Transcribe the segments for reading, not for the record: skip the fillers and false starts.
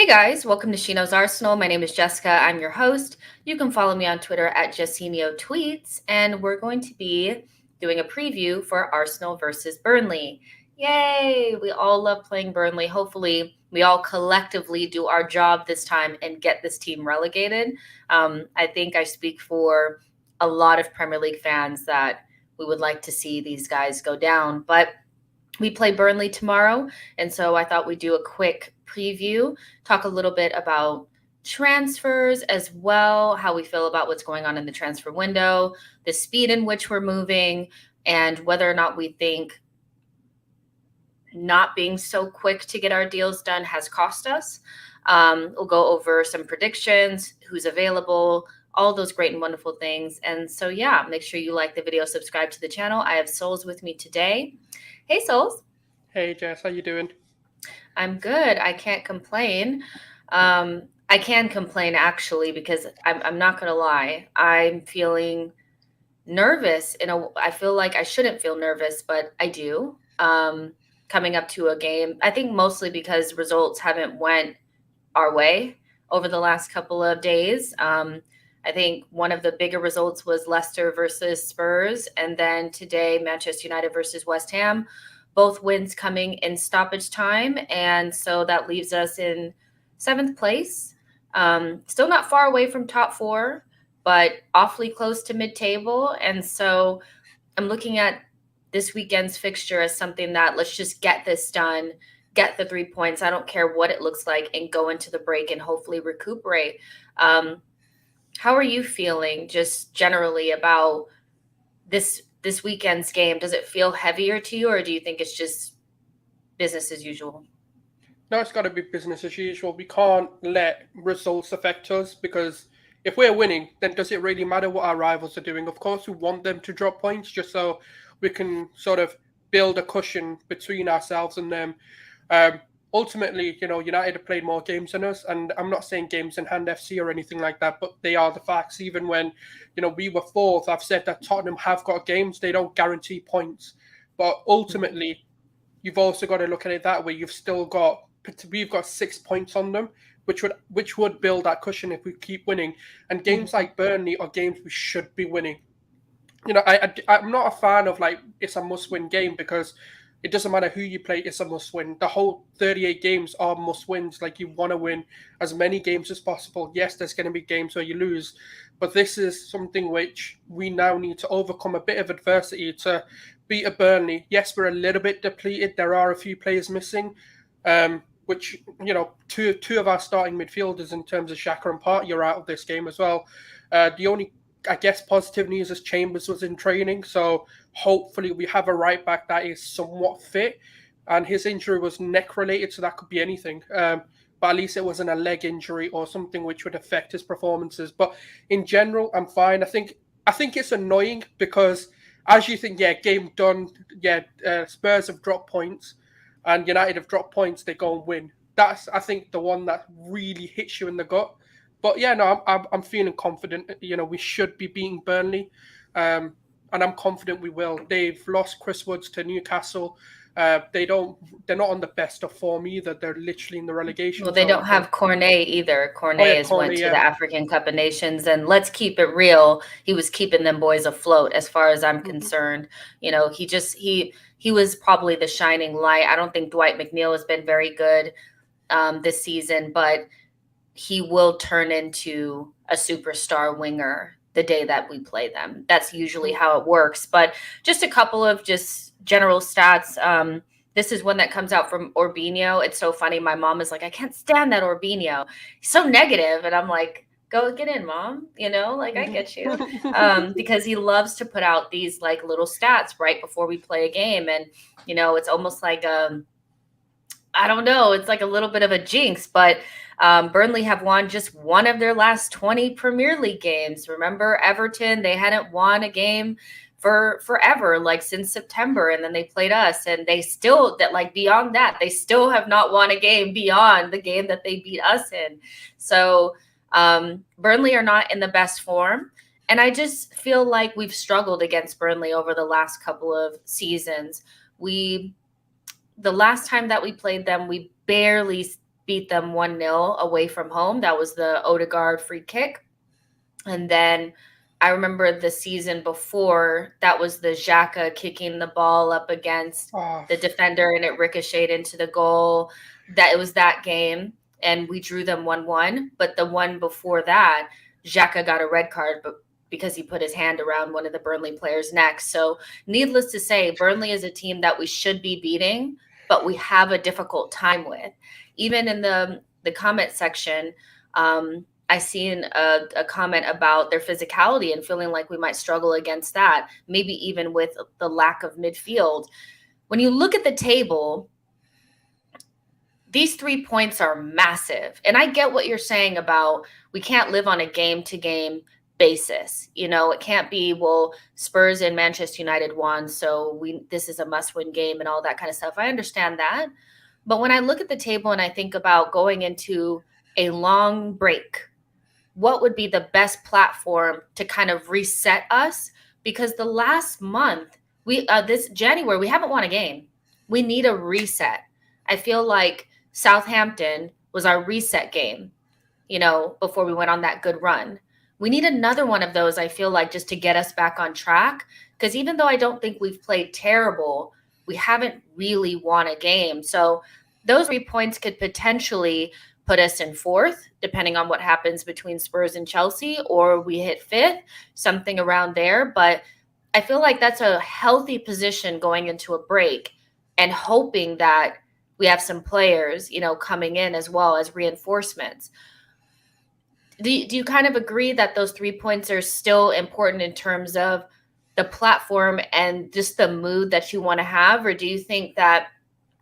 guys, welcome to SheKnowsArsenal. My name is Jessica. I'm your host. You can follow me on Twitter at JessinoTweets, and we're going to be doing a preview for Arsenal versus Burnley. Yay! We all love playing Burnley. Hopefully, we all collectively do our job this time and get this team relegated. I think I speak for a lot of Premier League fans that we would like to see these guys go down, but we play Burnley tomorrow, and so I thought we'd do a quick preview, talk a little bit about transfers as well, how we feel about what's going on in the transfer window, the speed in which we're moving, and whether or not we think not being so quick to get our deals done has cost us. We'll go over some predictions, who's available, all those great and wonderful things. And so, yeah, make sure you like the video, subscribe to the channel. I have Souls with me today. Hey, Souls. Hey, Jess, how you doing? I'm good. I can't complain. I can complain, actually, because I'm not going to lie. I'm feeling nervous. I feel like I shouldn't feel nervous, but I do. Coming up to a game, I think mostly because results haven't went our way over the last couple of days. I think one of the bigger results was Leicester versus Spurs, and then today Manchester United versus West Ham, both wins coming in stoppage time, and so that leaves us in 7th place. Still not far away from top 4, but awfully close to mid-table, and so I'm looking at this weekend's fixture as something that let's just get this done, get the 3 points. I don't care what it looks like, and go into the break and hopefully recuperate. How are you feeling just generally about this weekend's game? Does it feel heavier to you, or do you think it's just business as usual? No, it's got to be business as usual. We can't let results affect us because if we're winning, then does it really matter what our rivals are doing? Of course, we want them to drop points just so we can sort of build a cushion between ourselves and them. Ultimately, United have played more games than us, and I'm not saying games in hand FC or anything like that, but they are the facts. Even when, we were 4th, I've said that Tottenham have got games, they don't guarantee points. But ultimately, you've also got to look at it that way. We've got 6 points on them, which would build that cushion if we keep winning. And games like Burnley are games we should be winning. I'm not a fan of it's a must-win game because it doesn't matter who you play, it's a must-win. The whole 38 games are must-wins. You want to win as many games as possible. Yes, there's going to be games where you lose, but this is something which we now need to overcome a bit of adversity to beat a Burnley. Yes, we're a little bit depleted. There are a few players missing, which, two of our starting midfielders in terms of Xhaka and Partey are out of this game as well. The only I guess positive news is Chambers was in training, so hopefully we have a right back that is somewhat fit. And his injury was neck related, so that could be anything. But at least it wasn't a leg injury or something which would affect his performances. But in general, I'm fine. I think it's annoying because as you think, game done, Spurs have dropped points and United have dropped points, they go and win. That's, I think, the one that really hits you in the gut. But yeah, no, I'm feeling confident. We should be beating Burnley, and I'm confident we will. They've lost Chris Woods to Newcastle. They're not on the best of form either. They're literally in the relegation. Well, they don't have Cornet either. Cornet went to the African Cup of Nations, and let's keep it real. He was keeping them boys afloat, as far as I'm concerned. He was probably the shining light. I don't think Dwight McNeil has been very good this season, but he will turn into a superstar winger the day that we play them. That's usually how it works. But just a couple of just general stats. This is one that comes out from Orbinho. It's so funny. My mom is like, I can't stand that Orbinho. He's so negative. And I'm like, go get in, Mom. I get you. Because he loves to put out these little stats right before we play a game. And, it's almost like, I don't know, it's like a little bit of a jinx, but Burnley have won just one of their last 20 Premier League games. Remember Everton? They hadn't won a game for forever, since September, and then they played us, and they still beyond that, they still have not won a game beyond the game that they beat us in. So Burnley are not in the best form, and I just feel like we've struggled against Burnley over the last couple of seasons. The last time that we played them, we barely beat them 1-0 away from home. That was the Odegaard free kick. And then I remember the season before, that was the Xhaka kicking the ball up against the defender and it ricocheted into the goal. That it was that game, and we drew them 1-1. But the one before that, Xhaka got a red card, but because he put his hand around one of the Burnley players' necks. So needless to say, Burnley is a team that we should be beating, but we have a difficult time with. Even in the comment section, I seen a comment about their physicality and feeling like we might struggle against that, maybe even with the lack of midfield. When you look at the table, these 3 points are massive. And I get what you're saying about we can't live on a game-to-game basis. You know, it can't be, well, Spurs and Manchester United won, so this is a must-win game and all that kind of stuff. I understand that. But when I look at the table and I think about going into a long break, what would be the best platform to kind of reset us? Because the last month, this January, we haven't won a game. We need a reset. I feel like Southampton was our reset game, you know, before we went on that good run. We need another one of those, I feel like, just to get us back on track. Because even though I don't think we've played terrible, we haven't really won a game. So those 3 points could potentially put us in 4th, depending on what happens between Spurs and Chelsea, or we hit 5th, something around there. But I feel like that's a healthy position going into a break, and hoping that we have some players, you know, coming in as well as reinforcements. Do you kind of agree that those 3 points are still important in terms of the platform and just the mood that you want to have? Or do you think that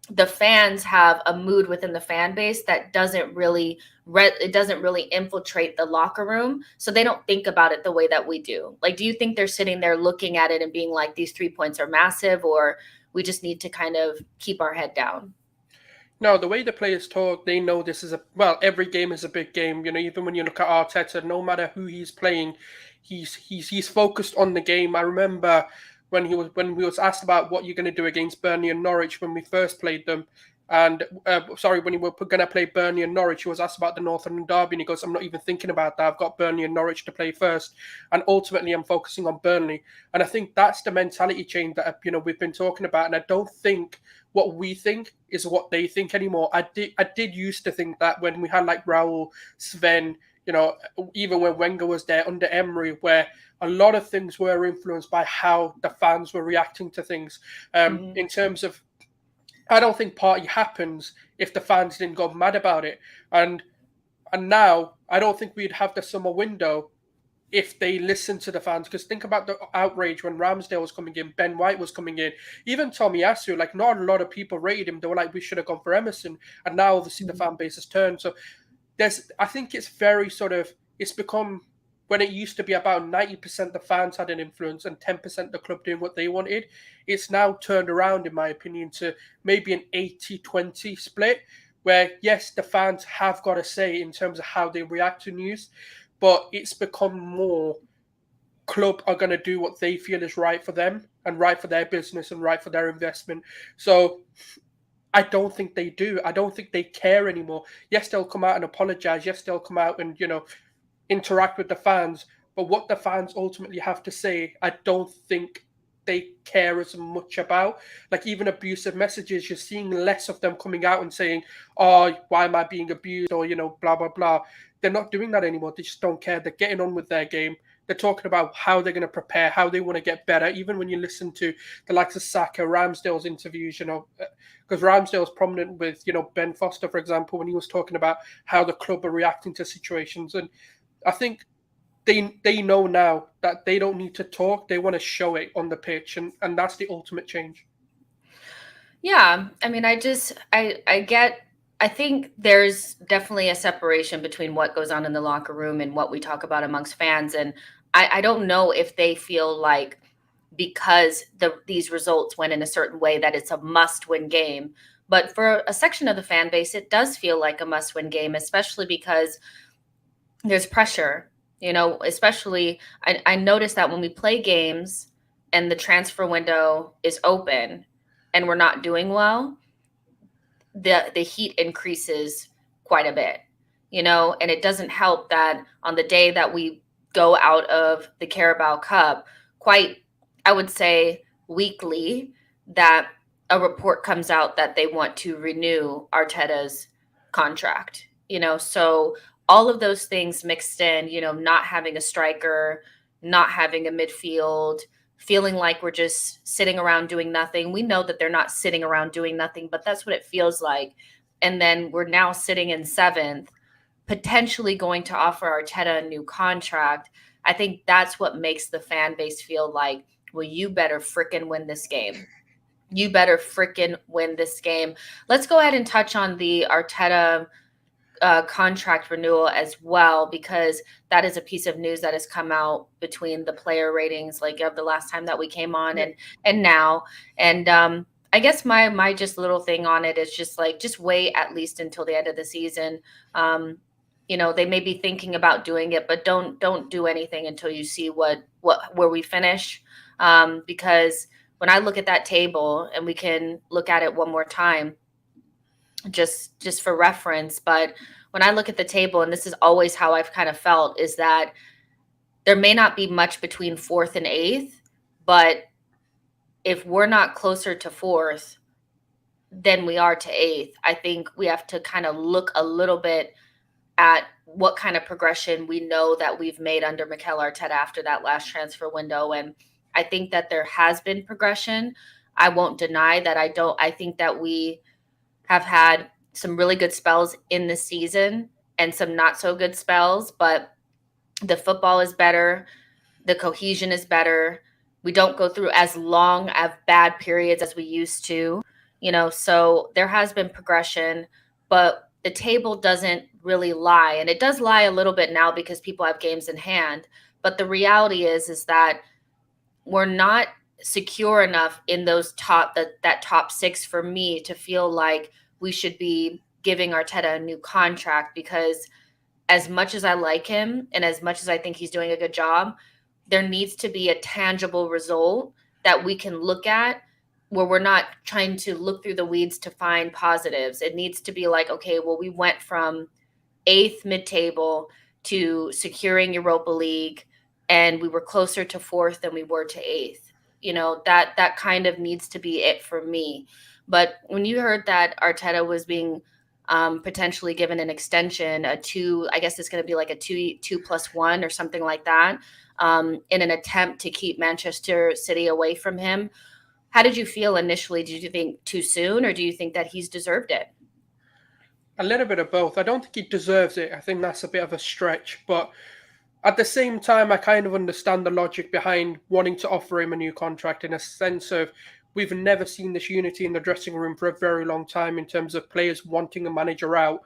the fans have a mood within the fan base that doesn't really infiltrate the locker room, so they don't think about it the way that we do? Like, do you think they're sitting there looking at it and being like, these 3 points are massive, or we just need to kind of keep our head down? No, the way the players talk, they know this is every game is a big game. You know, even when you look at Arteta, no matter who he's playing, he's focused on the game. I remember when we was asked about what you're going to do against Burnley and Norwich when we first played them, and when we were going to play Burnley and Norwich, he was asked about the Northern Derby, and he goes, "I'm not even thinking about that. I've got Burnley and Norwich to play first, and ultimately I'm focusing on Burnley." And I think that's the mentality change that we've been talking about, and I don't think what we think is what they think anymore. I did used to think that when we had like Raul, Sven, even when Wenger was there under Emery, where a lot of things were influenced by how the fans were reacting to things. In terms of, I don't think party happens if the fans didn't go mad about it. And now I don't think we'd have the summer window if they listen to the fans. Because think about the outrage when Ramsdale was coming in, Ben White was coming in, even Tomiyasu. Like, not a lot of people rated him. They were like, we should have gone for Emerson. And now obviously the fan base has turned. So I think it's very it's become, when it used to be about 90% the fans had an influence and 10% the club doing what they wanted, it's now turned around, in my opinion, to maybe an 80-20 split, where, yes, the fans have got a say in terms of how they react to news, but it's become more club are going to do what they feel is right for them and right for their business and right for their investment. So I don't think they do. I don't think they care anymore. Yes, they'll come out and apologize. Yes, they'll come out and, interact with the fans. But what the fans ultimately have to say, I don't think they care as much about. Like, even abusive messages, you're seeing less of them coming out and saying, "Oh, why am I being abused?" or, blah, blah, blah. They're not doing that anymore. They just don't care. They're getting on with their game. They're talking about how they're going to prepare, how they want to get better. Even when you listen to the likes of Saka, Ramsdale's interviews, because Ramsdale's prominent with, Ben Foster, for example, when he was talking about how the club are reacting to situations. And I think they know now that they don't need to talk. They want to show it on the pitch. And that's the ultimate change. Yeah. I mean, I think there's definitely a separation between what goes on in the locker room and what we talk about amongst fans. And I don't know if they feel like, because these results went in a certain way, that it's a must-win game. But for a section of the fan base, it does feel like a must-win game, especially because there's pressure, especially I noticed that when we play games and the transfer window is open and we're not doing well, the heat increases quite a bit, and it doesn't help that on the day that we go out of the Carabao Cup, quite, I would say, weekly, that a report comes out that they want to renew Arteta's contract, so all of those things mixed in, not having a striker, not having a midfield, feeling like we're just sitting around doing nothing. We know that they're not sitting around doing nothing, but that's what it feels like. And then we're now sitting in seventh, potentially going to offer Arteta a new contract. I think that's what makes the fan base feel like, well, you better frickin' win this game. You better frickin' win this game. Let's go ahead and touch on the Arteta contract renewal as well, because that is a piece of news that has come out between the player ratings, like of the last time that we came on and now. And I guess my just little thing on it is just like, just wait at least until the end of the season. They may be thinking about doing it, but don't do anything until you see where we finish. Because when I look at that table, and we can look at it one more time, just for reference, but when I look at the table, and this is always how I've kind of felt, is that there may not be much between fourth and eighth, but if we're not closer to fourth than we are to eighth, I think we have to kind of look a little bit at what kind of progression we know that we've made under Mikel Arteta after that last transfer window. And I think that there has been progression. I won't deny that. I think that we have had some really good spells in the season and some not so good spells, but the football is better. The cohesion is better. We don't go through as long of bad periods as we used to, so there has been progression, but the table doesn't really lie. And it does lie a little bit now because people have games in hand. But the reality is that we're not secure enough in those that top six for me to feel like we should be giving Arteta a new contract, because as much as I like him and as much as I think he's doing a good job, there needs to be a tangible result that we can look at, where we're not trying to look through the weeds to find positives. It needs to be like, okay, well, we went from eighth mid-table to securing Europa League, and we were closer to fourth than we were to eighth. That kind of needs to be it for me. But when you heard that Arteta was being potentially given an extension, I guess it's going to be like a 2+1 or something like that, in an attempt to keep Manchester City away from him. How did you feel initially? Did you think too soon, or do you think that he's deserved it? A little bit of both. I don't think he deserves it. I think that's a bit of a stretch, but at the same time, I kind of understand the logic behind wanting to offer him a new contract, in a sense of we've never seen this unity in the dressing room for a very long time in terms of players wanting a manager out.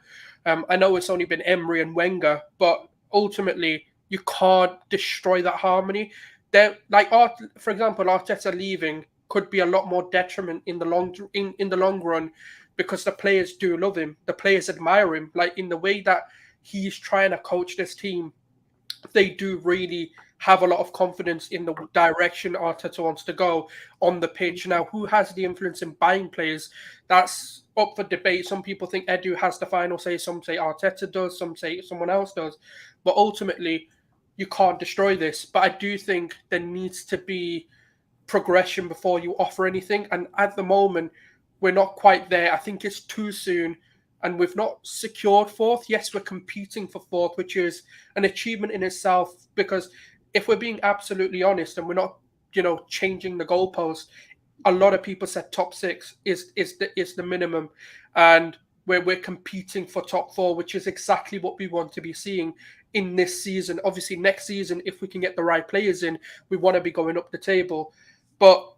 I know it's only been Emery and Wenger, but ultimately you can't destroy that harmony. For example, Arteta leaving could be a lot more detriment in the long run, because the players do love him, the players admire him, like in the way that he's trying to coach this team. They do really have a lot of confidence in the direction Arteta wants to go on the pitch. Now, who has the influence in buying players? That's up for debate. Some people think Edu has the final say. Some say Arteta does. Some say someone else does. But ultimately, you can't destroy this. But I do think there needs to be progression before you offer anything. And at the moment, we're not quite there. I think it's too soon. And we've not secured fourth. Yes, we're competing for fourth, which is an achievement in itself. Because if we're being absolutely honest, and we're not, changing the goalpost, a lot of people said top six is the minimum, and we're competing for top four, which is exactly what we want to be seeing in this season. Obviously, next season, if we can get the right players in, we want to be going up the table. But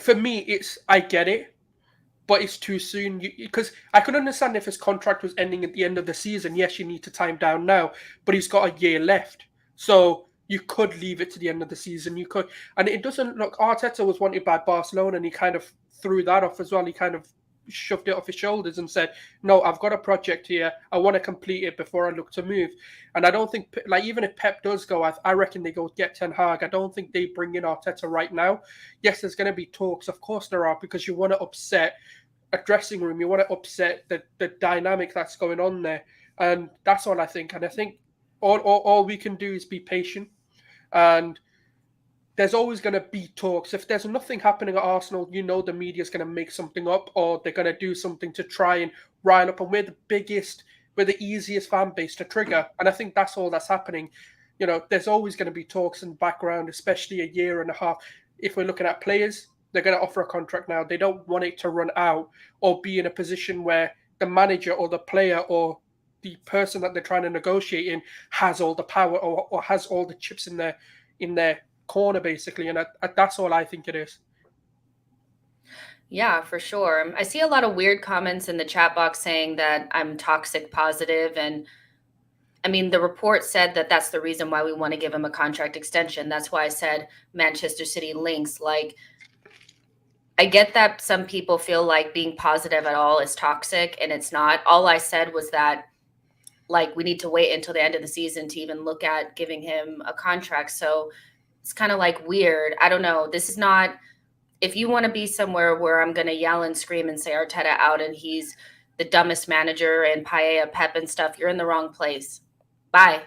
for me, I get it. But it's too soon, because I could understand if his contract was ending at the end of the season. Yes, you need to time down now, but he's got a year left. So you could leave it to the end of the season. You could. And it doesn't look, Arteta was wanted by Barcelona, and he kind of threw that off as well. He kind of shoved it off his shoulders and said, no, I've got a project here. I want to complete it before I look to move. And I don't think, even if Pep does go, I reckon they go get Ten Hag. I don't think they bring in Arteta right now. Yes, there's going to be talks. Of course there are, because you want to upset a dressing room. You want to upset the dynamic that's going on there, and that's all I think. And I think all we can do is be patient, and there's always going to be talks. If there's nothing happening at Arsenal, you know the media's going to make something up, or they're going to do something to try and rile up. And we're the easiest fan base to trigger. And I think that's all that's happening. There's always going to be talks in the background, especially a year and a half. If we're looking at players, they're going to offer a contract now. They don't want it to run out or be in a position where the manager or the player or the person that they're trying to negotiate in has all the power or has all the chips in their corner, basically. And that's all I think it is. Yeah, for sure. I see a lot of weird comments in the chat box saying that I'm toxic positive. And I mean, the report said that that's the reason why we want to give him a contract extension. That's why I said Manchester City links. Like, I get that some people feel like being positive at all is toxic, and it's not. All I said was that, like, we need to wait until the end of the season to even look at giving him a contract. So it's kind of like weird. I don't know. This is not, if you want to be somewhere where I'm going to yell and scream and say Arteta out and he's the dumbest manager and paella Pep and stuff, you're in the wrong place. Bye.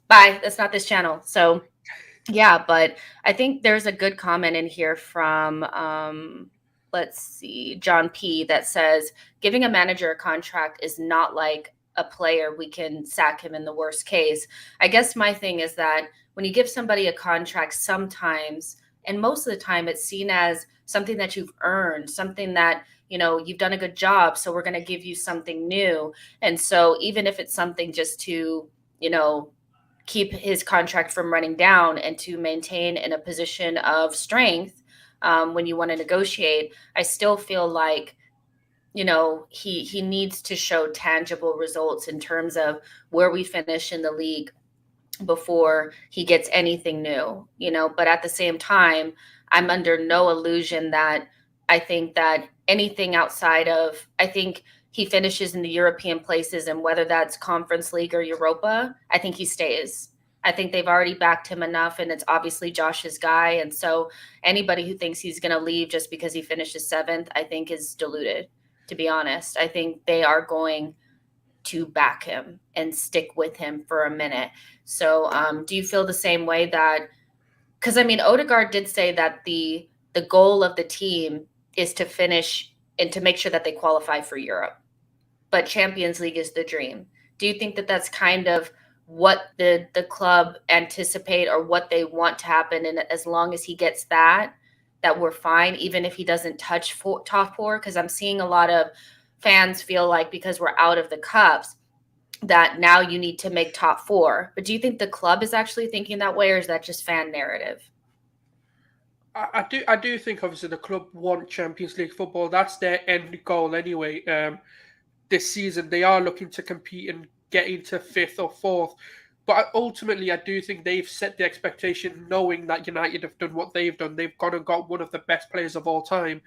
Bye. That's not this channel. So yeah, but I think there's a good comment in here from, let's see, John P. that says, giving a manager a contract is not like a player. We can sack him in the worst case. I guess my thing is that when you give somebody a contract, sometimes, and most of the time, it's seen as something that you've earned, something that, you've done a good job. So we're going to give you something new. And so even if it's something just to, keep his contract from running down and to maintain in a position of strength when you want to negotiate, I still feel like, he needs to show tangible results in terms of where we finish in the league before he gets anything new, but at the same time, I'm under no illusion that I think that anything outside of, I think he finishes in the European places, and whether that's Conference League or Europa, I think he stays. I think they've already backed him enough, and it's obviously Josh's guy. And so anybody who thinks he's going to leave just because he finishes 7th, I think is deluded, to be honest. I think they are going to back him and stick with him for a minute. So do you feel the same way that, because I mean, Odegaard did say that the goal of the team is to finish and to make sure that they qualify for Europe, but Champions League is the dream. Do you think that that's kind of what the club anticipate or what they want to happen? And as long as he gets that we're fine, even if he doesn't touch top 4? Because I'm seeing a lot of fans feel like because we're out of the cups that now you need to make top 4. But do you think the club is actually thinking that way, or is that just fan narrative? I do think obviously the club want Champions League football. That's their end goal anyway. This season they are looking to compete and get into 5th or 4th. But ultimately, I do think they've set the expectation knowing that United have done what they've done. They've gone and got one of the best players of all time.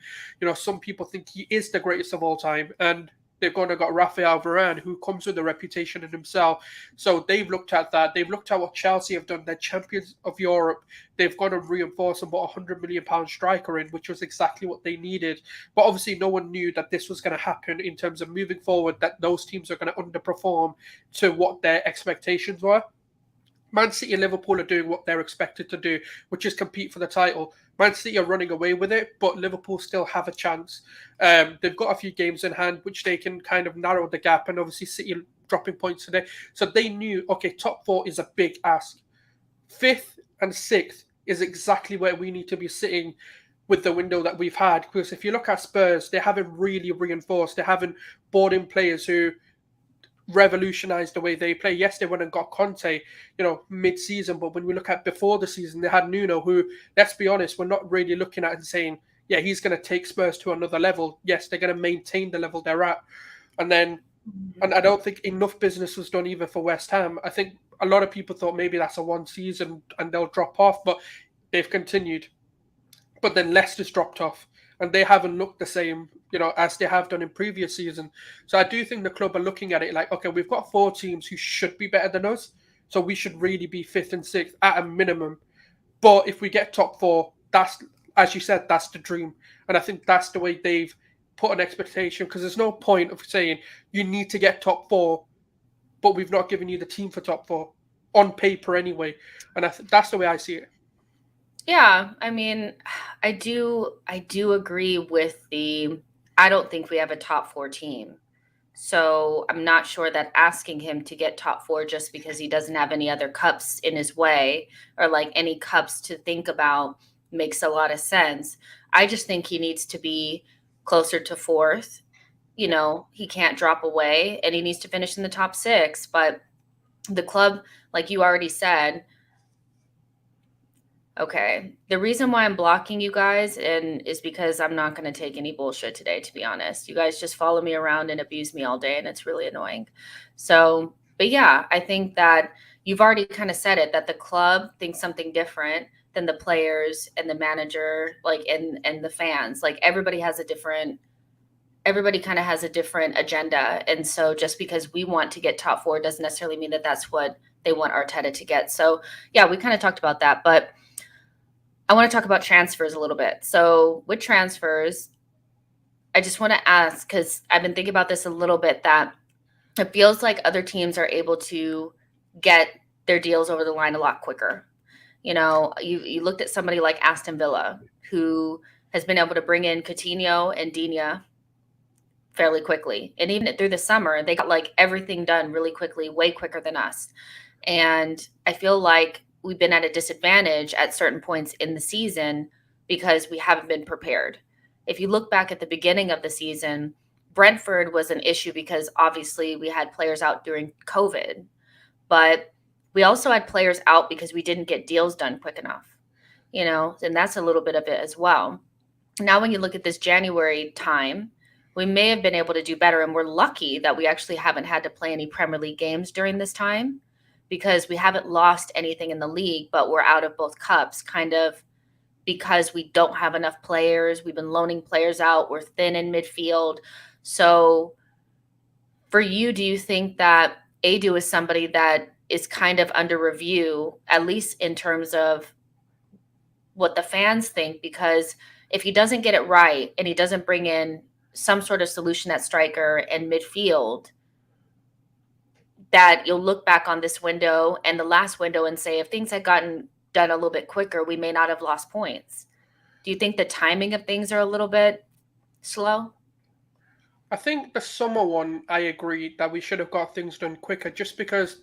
Some people think he is the greatest of all time. And they've gone and got Rafael Varane, who comes with a reputation in himself. So they've looked at that. They've looked at what Chelsea have done. They're champions of Europe. They've gone and reinforced and bought a £100 million striker in, which was exactly what they needed. But obviously, no one knew that this was going to happen in terms of moving forward, that those teams are going to underperform to what their expectations were. Man City and Liverpool are doing what they're expected to do, which is compete for the title. Man City are running away with it, but Liverpool still have a chance. They've got a few games in hand, which they can kind of narrow the gap, and obviously City dropping points today. So they knew, okay, top 4 is a big ask. 5th and 6th is exactly where we need to be sitting with the window that we've had. Because if you look at Spurs, they haven't really reinforced. They haven't brought in players who revolutionized the way they play. Yes, they went and got Conte, mid-season, but when we look at before the season, they had Nuno, who, let's be honest, we're not really looking at and saying, yeah, he's going to take Spurs to another level. Yes, they're going to maintain the level they're at. And I don't think enough business was done either for West Ham. I think a lot of people thought maybe that's a one season and they'll drop off, but they've continued. But then Leicester's dropped off, and they haven't looked the same, as they have done in previous season. So I do think the club are looking at it like, okay, we've got 4 teams who should be better than us, so we should really be 5th and 6th at a minimum. But if we get top 4, that's, as you said, that's the dream. And I think that's the way they've put an expectation, because there's no point of saying you need to get top four, but we've not given you the team for top four on paper anyway. And that's the way I see it. Yeah, I mean, I do agree with I don't think we have a top four team. So I'm not sure that asking him to get top four just because he doesn't have any other cups in his way or like any cups to think about makes a lot of sense. I just think he needs to be closer to fourth. You know, he can't drop away and he needs to finish in the top six. But the club, like you already said, okay. The reason why I'm blocking you guys is because I'm not going to take any bullshit today, to be honest. You guys just follow me around and abuse me all day, and it's really annoying. So, but yeah, I think that you've already kind of said it, that the club thinks something different than the players and the manager, like, and the fans. Like, everybody kind of has a different agenda. And so just because we want to get top four doesn't necessarily mean that that's what they want Arteta to get. So, yeah, we kind of talked about that, but I want to talk about transfers a little bit. So with transfers, I just want to ask, because I've been thinking about this a little bit, that it feels like other teams are able to get their deals over the line a lot quicker. You know, you looked at somebody like Aston Villa, who has been able to bring in Coutinho and Digne fairly quickly. And even through the summer, they got like everything done really quickly, way quicker than us. And I feel like we've been at a disadvantage at certain points in the season because we haven't been prepared. If you look back at the beginning of the season, Brentford was an issue because obviously we had players out during COVID, but we also had players out because we didn't get deals done quick enough, you know, and that's a little bit of it as well. Now, when you look at this January time, we may have been able to do better, and we're lucky that we actually haven't had to play any Premier League games during this time, because we haven't lost anything in the league, but we're out of both cups kind of because we don't have enough players. We've been loaning players out. We're thin in midfield. So for you, do you think that Adu is somebody that is kind of under review, at least in terms of what the fans think? Because if he doesn't get it right and he doesn't bring in some sort of solution at striker and midfield, that you'll look back on this window and the last window and say, if things had gotten done a little bit quicker, we may not have lost points. Do you think the timing of things are a little bit slow? I think the summer one, I agree that we should have got things done quicker, just because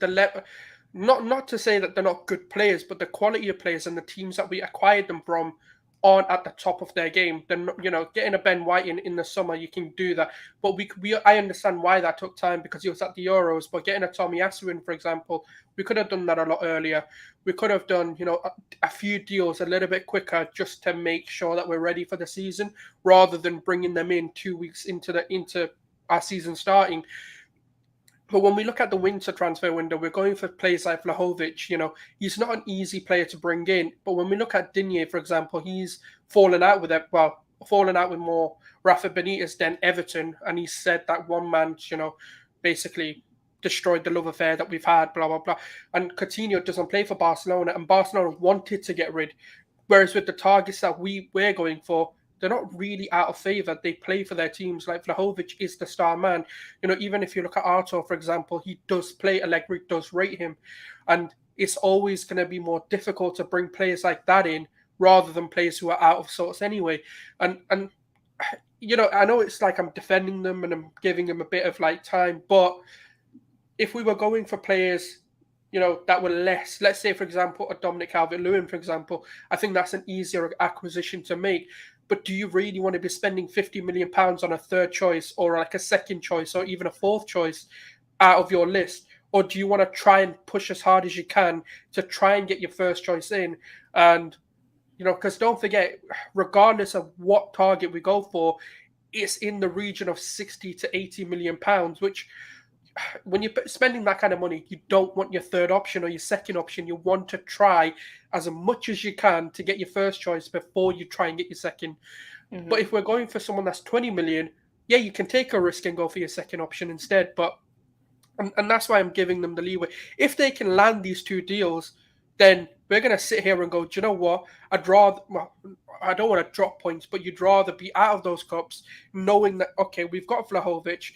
not to say that they're not good players, but the quality of players and the teams that we acquired them from aren't at the top of their game. Then, you know, getting a Ben White in the summer, you can do that. But I understand why that took time, because he was at the Euros. But getting a Tomiyasu in, for example, we could have done that a lot earlier. We could have done, you know, a few deals a little bit quicker, just to make sure that we're ready for the season, rather than bringing them in 2 weeks into our season starting. But when we look at the winter transfer window, we're going for players like Vlahovic. You know, he's not an easy player to bring in. But when we look at Digne, for example, he's fallen out with more Rafa Benitez than Everton. And he said that one man, you know, basically destroyed the love affair that we've had, blah, blah, blah. And Coutinho doesn't play for Barcelona, and Barcelona wanted to get rid. Whereas with the targets that we're going for, they're not really out of favour. They play for their teams. Like Vlahovic is the star man. You know, even if you look at Arto, for example, he does play. Allegri does rate him. And it's always going to be more difficult to bring players like that in rather than players who are out of sorts anyway. And you know, I know it's like I'm defending them and I'm giving them a bit of like time, but if we were going for players, you know, that were less, let's say, for example, a Dominic Calvert-Lewin, for example, I think that's an easier acquisition to make. But do you really want to be spending £50 million on a third choice, or like a second choice, or even a fourth choice out of your list? Or do you want to try and push as hard as you can to try and get your first choice in? And, you know, because don't forget, regardless of what target we go for, it's in the region of 60 to 80 million pounds, which, when you're spending that kind of money, you don't want your third option or your second option. You want to try as much as you can to get your first choice before you try and get your second. Mm-hmm. But if we're going for someone that's 20 million, yeah, you can take a risk and go for your second option instead. But and that's why I'm giving them the leeway. If they can land these two deals, then we're going to sit here and go, do you know what? I don't want to drop points, but you'd rather be out of those cups knowing that, okay, we've got Vlahovic,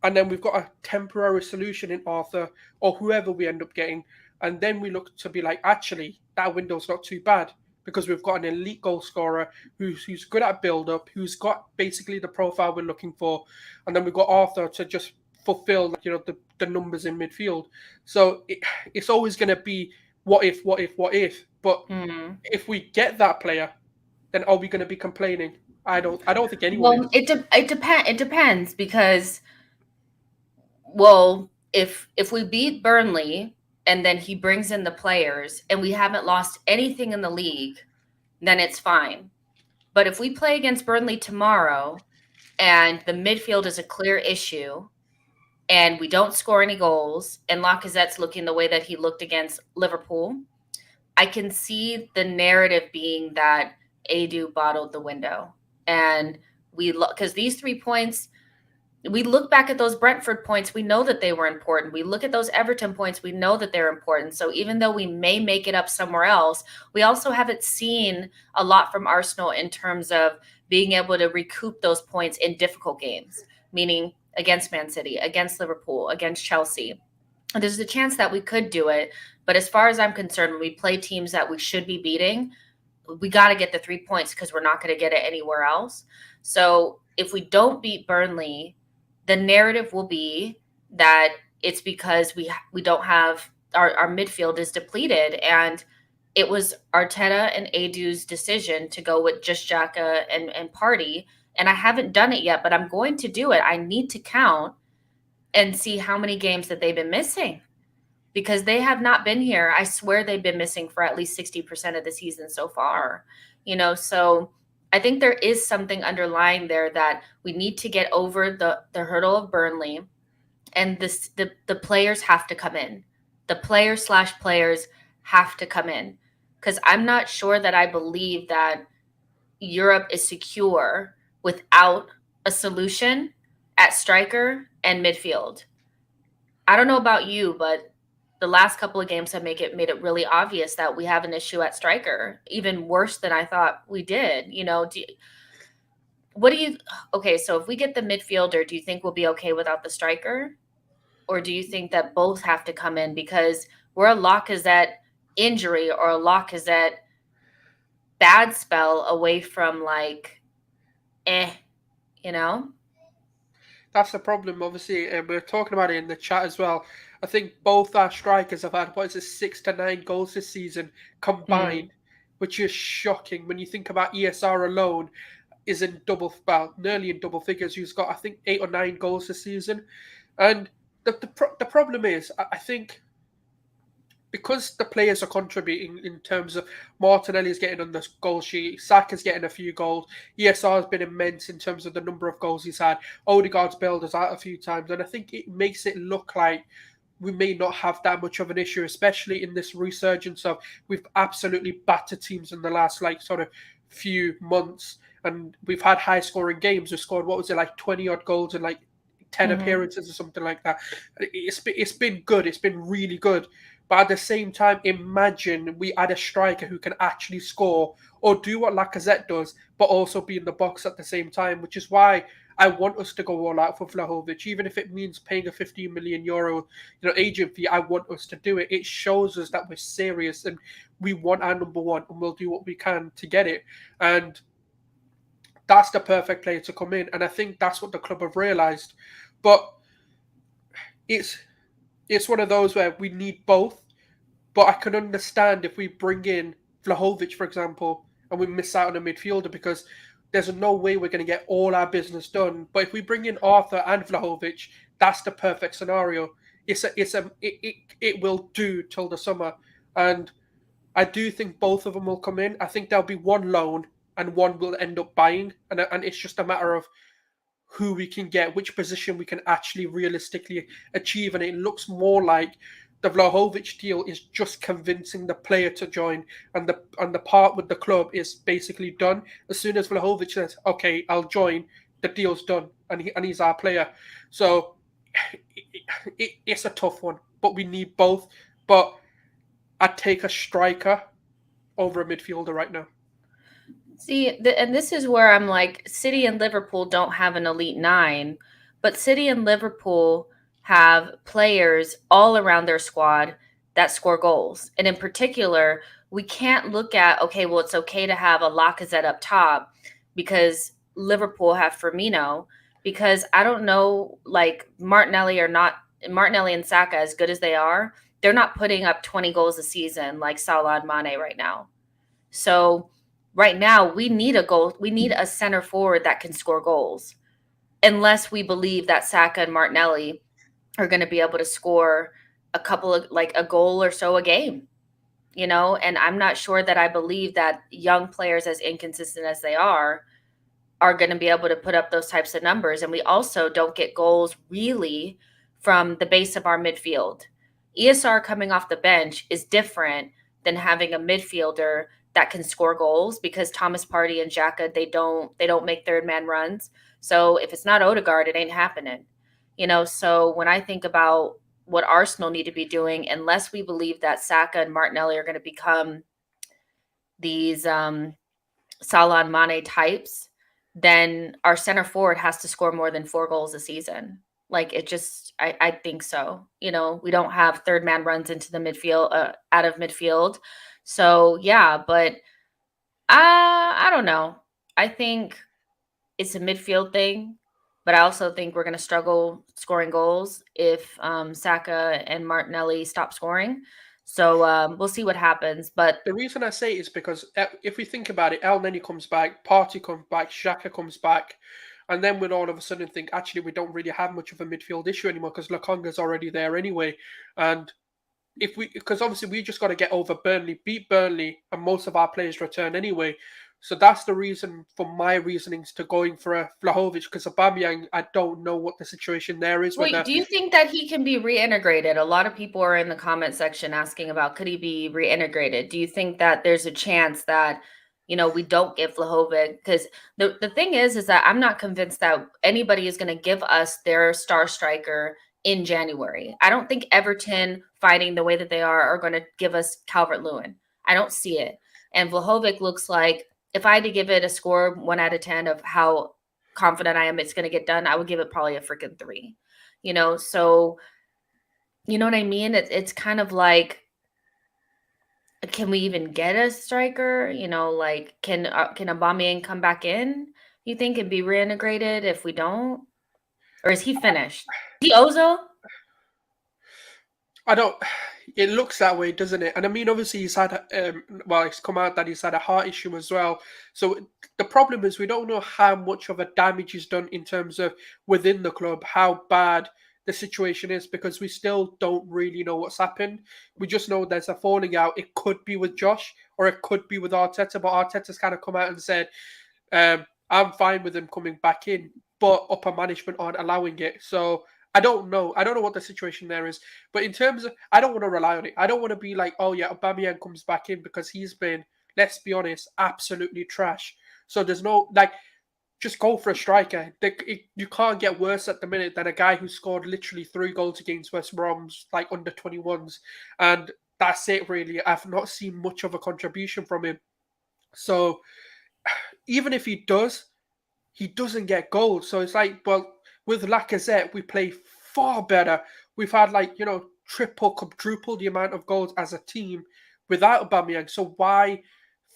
and then we've got a temporary solution in Arthur or whoever we end up getting. And then we look to be like, actually, that window's not too bad because we've got an elite goal scorer who's good at build up, who's got basically the profile we're looking for. And then we've got Arthur to just fulfill, the numbers in midfield. So it's always going to be what if, what if, what if. But if we get that player, then are we going to be complaining? I don't think anyone is. It depends because, well, if we beat Burnley and then he brings in the players and we haven't lost anything in the league, then it's fine. But if we play against Burnley tomorrow and the midfield is a clear issue and we don't score any goals and Lacazette's looking the way that he looked against Liverpool, I can see the narrative being that Adu bottled the window. And because these 3 points, we look back at those Brentford points, we know that they were important. We look at those Everton points, we know that they're important. So even though we may make it up somewhere else, we also haven't seen a lot from Arsenal in terms of being able to recoup those points in difficult games, meaning against Man City, against Liverpool, against Chelsea. And there's a chance that we could do it. But as far as I'm concerned, when we play teams that we should be beating, we got to get the 3 points because we're not going to get it anywhere else. So if we don't beat Burnley, the narrative will be that it's because we don't have our midfield is depleted, and it was Arteta and Adu's decision to go with just Xhaka and Partey, and I haven't done it yet, but I'm going to do it. I need to count and see how many games that they've been missing because they have not been here. I swear they've been missing for at least 60% of the season so far, so I think there is something underlying there that we need to get over the hurdle of Burnley, and the players have to come in. The players have to come in because I'm not sure that I believe that Europe is secure without a solution at striker and midfield. I don't know about you, but the last couple of games have made it really obvious that we have an issue at striker, even worse than I thought we did. Okay, so if we get the midfielder, do you think we'll be okay without the striker? Or do you think that both have to come in because we're a Lacazette injury or a Lacazette bad spell away from That's the problem, obviously, and we're talking about it in the chat as well. I think both our strikers have had, 6 to 9 goals this season combined, which is shocking when you think about ESR alone is nearly in double figures. He's got, I think, 8 or 9 goals this season. And the problem is, I think, because the players are contributing in terms of Martinelli's getting on the goal sheet, Saka's getting a few goals, ESR has been immense in terms of the number of goals he's had, Odegaard's bailed us out a few times, and I think it makes it look like we may not have that much of an issue, especially in this resurgence of we've absolutely battered teams in the last few months, and we've had high scoring games. We've scored 20 odd goals and 10 appearances or something like that. It's been good. It's been really good. But at the same time, imagine we add a striker who can actually score or do what Lacazette does, but also be in the box at the same time, which is why I want us to go all out for Vlahovic, even if it means paying a 15 million euro, agent fee. I want us to do it. It shows us that we're serious and we want our number one, and we'll do what we can to get it. And that's the perfect player to come in, and I think that's what the club have realised. But it's one of those where we need both. But I can understand if we bring in Vlahovic, for example, and we miss out on a midfielder because there's no way we're going to get all our business done. But if we bring in Arthur and Vlahovic, that's the perfect scenario. It will do till the summer, and I do think both of them will come in. I think there'll be one loan and one will end up buying, and it's just a matter of who we can get, which position we can actually realistically achieve. And it looks more like the Vlahovic deal is just convincing the player to join, and the part with the club is basically done. As soon as Vlahovic says, "Okay, I'll join," the deal's done, and he's our player. So it's a tough one, but we need both. But I'd take a striker over a midfielder right now. See, and this is where I'm like, City and Liverpool don't have an elite nine, but City and Liverpool have players all around their squad that score goals. And in particular, we can't look at, okay, well, it's okay to have a Lacazette up top because Liverpool have Firmino, because I don't know, like Martinelli and Saka, as good as they are, they're not putting up 20 goals a season like Salah and Mane right now. So right now we need a goal. We need a center forward that can score goals, unless we believe that Saka and Martinelli are going to be able to score a couple of like a goal or so a game, and I'm not sure that I believe that young players, as inconsistent as they are going to be able to put up those types of numbers. And we also don't get goals really from the base of our midfield. ESR coming off the bench is different than having a midfielder that can score goals, because Thomas Partey and Xhaka, they don't make third man runs. So if it's not Odegaard, it ain't happening. So when I think about what Arsenal need to be doing, unless we believe that Saka and Martinelli are going to become these Salah and Mane types, then our center forward has to score more than 4 goals a season. Like it just, I think so. We don't have third man runs into the midfield, out of midfield. So yeah, but I don't know. I think it's a midfield thing, but I also think we're going to struggle scoring goals if Saka and Martinelli stop scoring. So we'll see what happens. But The reason I say it is because if we think about it, El Neni comes back, Party comes back, Xhaka comes back, and then we'll all of a sudden think, actually, we don't really have much of a midfield issue anymore because Lokonga's already there anyway. And because obviously we just got to get over Burnley, beat Burnley, and most of our players return anyway. So that's the reason for my reasonings to going for a Vlahovic, because Aubameyang, I don't know what the situation there is. wait, do you think that he can be reintegrated? A lot of people are in the comment section asking about, could he be reintegrated? Do you think that there's a chance that, we don't get Vlahovic? Because the thing is that I'm not convinced that anybody is going to give us their star striker in January. I don't think Everton, fighting the way that they are going to give us Calvert-Lewin. I don't see it. And Vlahovic looks like, if I had to give it a score 1 out of 10 of how confident I am it's going to get done, I would give it probably a freaking 3. So you know what I mean? It's kind of like, can we even get a striker? Like can Aubameyang come back in? You think it'd be reintegrated if we don't? Or is he finished? Is he Ozil? I don't. It looks that way, doesn't it? And I mean, obviously, he's had it's come out that he's had a heart issue as well. So the problem is we don't know how much of a damage he's done in terms of within the club, how bad the situation is, because we still don't really know what's happened. We just know there's a falling out. It could be with Josh or it could be with Arteta, but Arteta's kind of come out and said, I'm fine with him coming back in, but upper management aren't allowing it. So I don't know. I don't know what the situation there is. But in terms of, I don't want to rely on it. I don't want to be like, oh yeah, Aubameyang comes back in, because he's been, let's be honest, absolutely trash. So there's no, just go for a striker. You can't get worse at the minute than a guy who scored literally 3 goals against West Brom's, under 21s. And that's it, really. I've not seen much of a contribution from him. So even if he does, he doesn't get goals. So it's like, well, with Lacazette, we play far better. We've had triple, quadruple the amount of goals as a team without Aubameyang. So why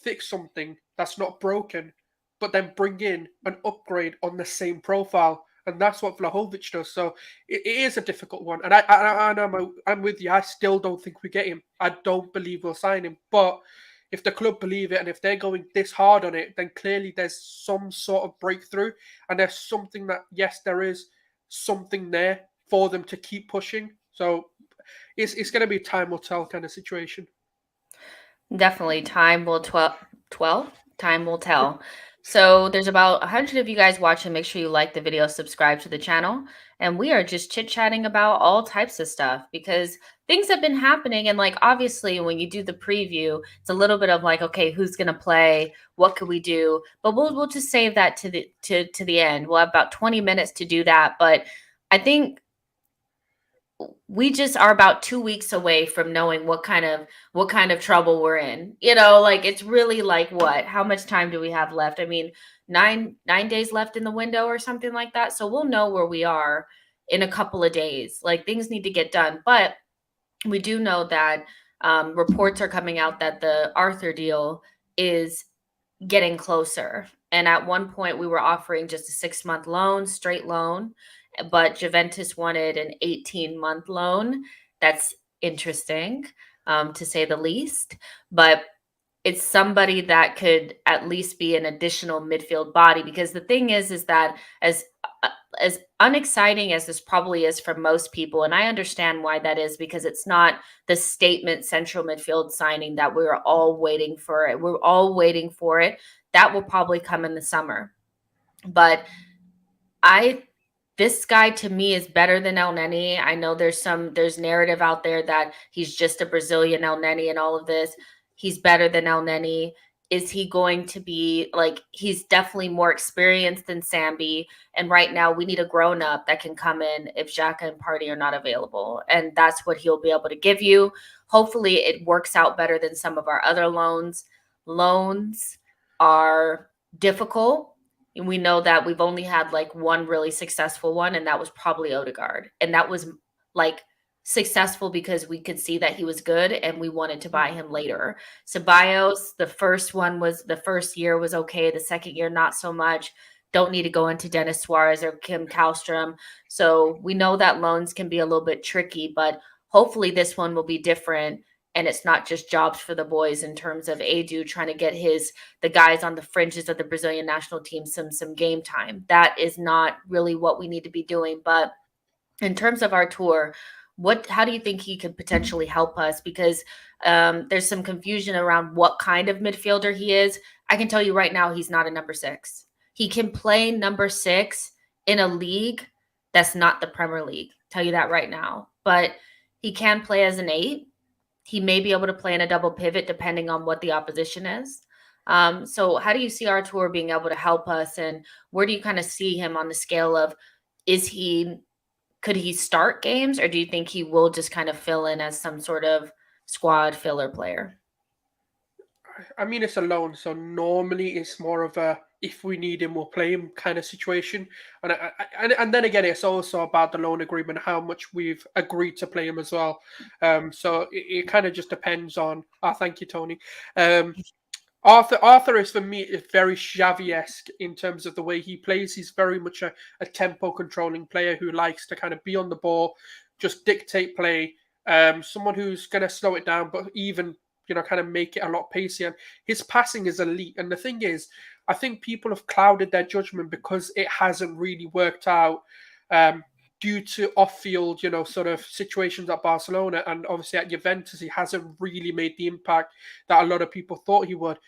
fix something that's not broken, but then bring in an upgrade on the same profile? And that's what Vlahovic does. So it is a difficult one. And I'm with you. I still don't think we get him. I don't believe we'll sign him. But if the club believe it and if they're going this hard on it, then clearly there's some sort of breakthrough. And there's something that, yes, there is something there for them to keep pushing. So it's going to be a time will tell kind of situation. Definitely. Time will time will tell. So there's about 100 of you guys watching. Make sure you like the video, subscribe to the channel. And we are just chit-chatting about all types of stuff, because things have been happening. And obviously when you do the preview, it's a little bit of okay, who's going to play? What could we do? But we'll just save that to the end. We'll have about 20 minutes to do that. But I think we just are about 2 weeks away from knowing what kind of trouble we're in. You know, like it's really like what? How much time do we have left? I mean, 9 days left in the window or something like that. So we'll know where we are in a couple of days. Like things need to get done, but we do know that reports are coming out that the Arthur deal is getting closer. And at one point, we were offering just a 6-month loan, straight loan, but Juventus wanted an 18-month loan. That's interesting, to say the least. But it's somebody that could at least be an additional midfield body, because the thing is that uh, as unexciting as this probably is for most people, and I understand why that is, because it's not the statement central midfield signing that we're all waiting for it. We're all waiting for it. That will probably come in the summer. But I this guy to me is better than El Neni. I know there's narrative out there that he's just a Brazilian El Neni and all of this. He's better than El Neni. Is he going to be like, he's definitely more experienced than Sambi. And right now we need a grown up that can come in if Xhaka and Party are not available. And that's what he'll be able to give you. Hopefully it works out better than some of our other loans. Loans are difficult. And we know that we've only had like one really successful one, and that was probably Odegaard. And that was like successful because we could see that he was good and we wanted to buy him later. Ceballos, the first year was okay. The second year, not so much. Don't need to go into Dennis Suarez or Kim Kallstrom. So we know that loans can be a little bit tricky, but hopefully this one will be different. And it's not just jobs for the boys in terms of Edu trying to get the guys on the fringes of the Brazilian national team some game time. That is not really what we need to be doing. But in terms of our tour, how do you think he could potentially help us? Because there's some confusion around what kind of midfielder he is. I can tell you right now, he's not a number 6. He can play number 6 in a league that's not the Premier League. Tell you that right now. But he can play as an 8. He may be able to play in a double pivot depending on what the opposition is. So how do you see our tour being able to help us? And where do you kind of see him on the scale of, could he start games, or do you think he will just kind of fill in as some sort of squad filler player? I mean, it's a loan, so normally it's more of a if we need him, we'll play him kind of situation. And then again, it's also about the loan agreement, how much we've agreed to play him as well. So it kind of just depends on. Thank you, Tony. Arthur is for me is very Xavi-esque in terms of the way he plays. He's very much a tempo controlling player who likes to kind of be on the ball, just dictate play. Someone who's going to slow it down, but even kind of make it a lot pacier. His passing is elite. And the thing is, I think people have clouded their judgment because it hasn't really worked out due to off-field, sort of situations at Barcelona. And obviously at Juventus, he hasn't really made the impact that a lot of people thought he would.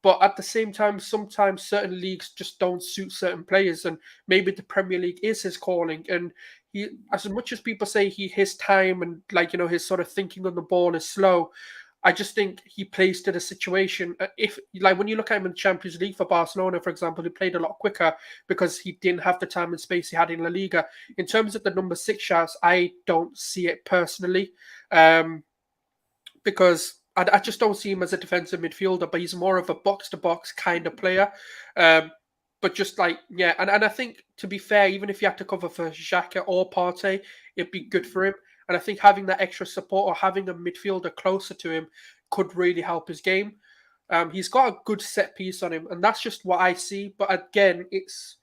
But at the same time, sometimes certain leagues just don't suit certain players. And maybe the Premier League is his calling. And he, as much as people say his time and his sort of thinking on the ball is slow, I just think he plays to the situation. If when you look at him in the Champions League for Barcelona, for example, he played a lot quicker because he didn't have the time and space he had in La Liga. In terms of the number 6 shouts, I don't see it personally, because I just don't see him as a defensive midfielder. But he's more of a box-to-box kind of player. But just and I think, to be fair, even if you had to cover for Xhaka or Partey, it'd be good for him. And I think having that extra support or having a midfielder closer to him could really help his game. He's got a good set piece on him, and that's just what I see. But again, it's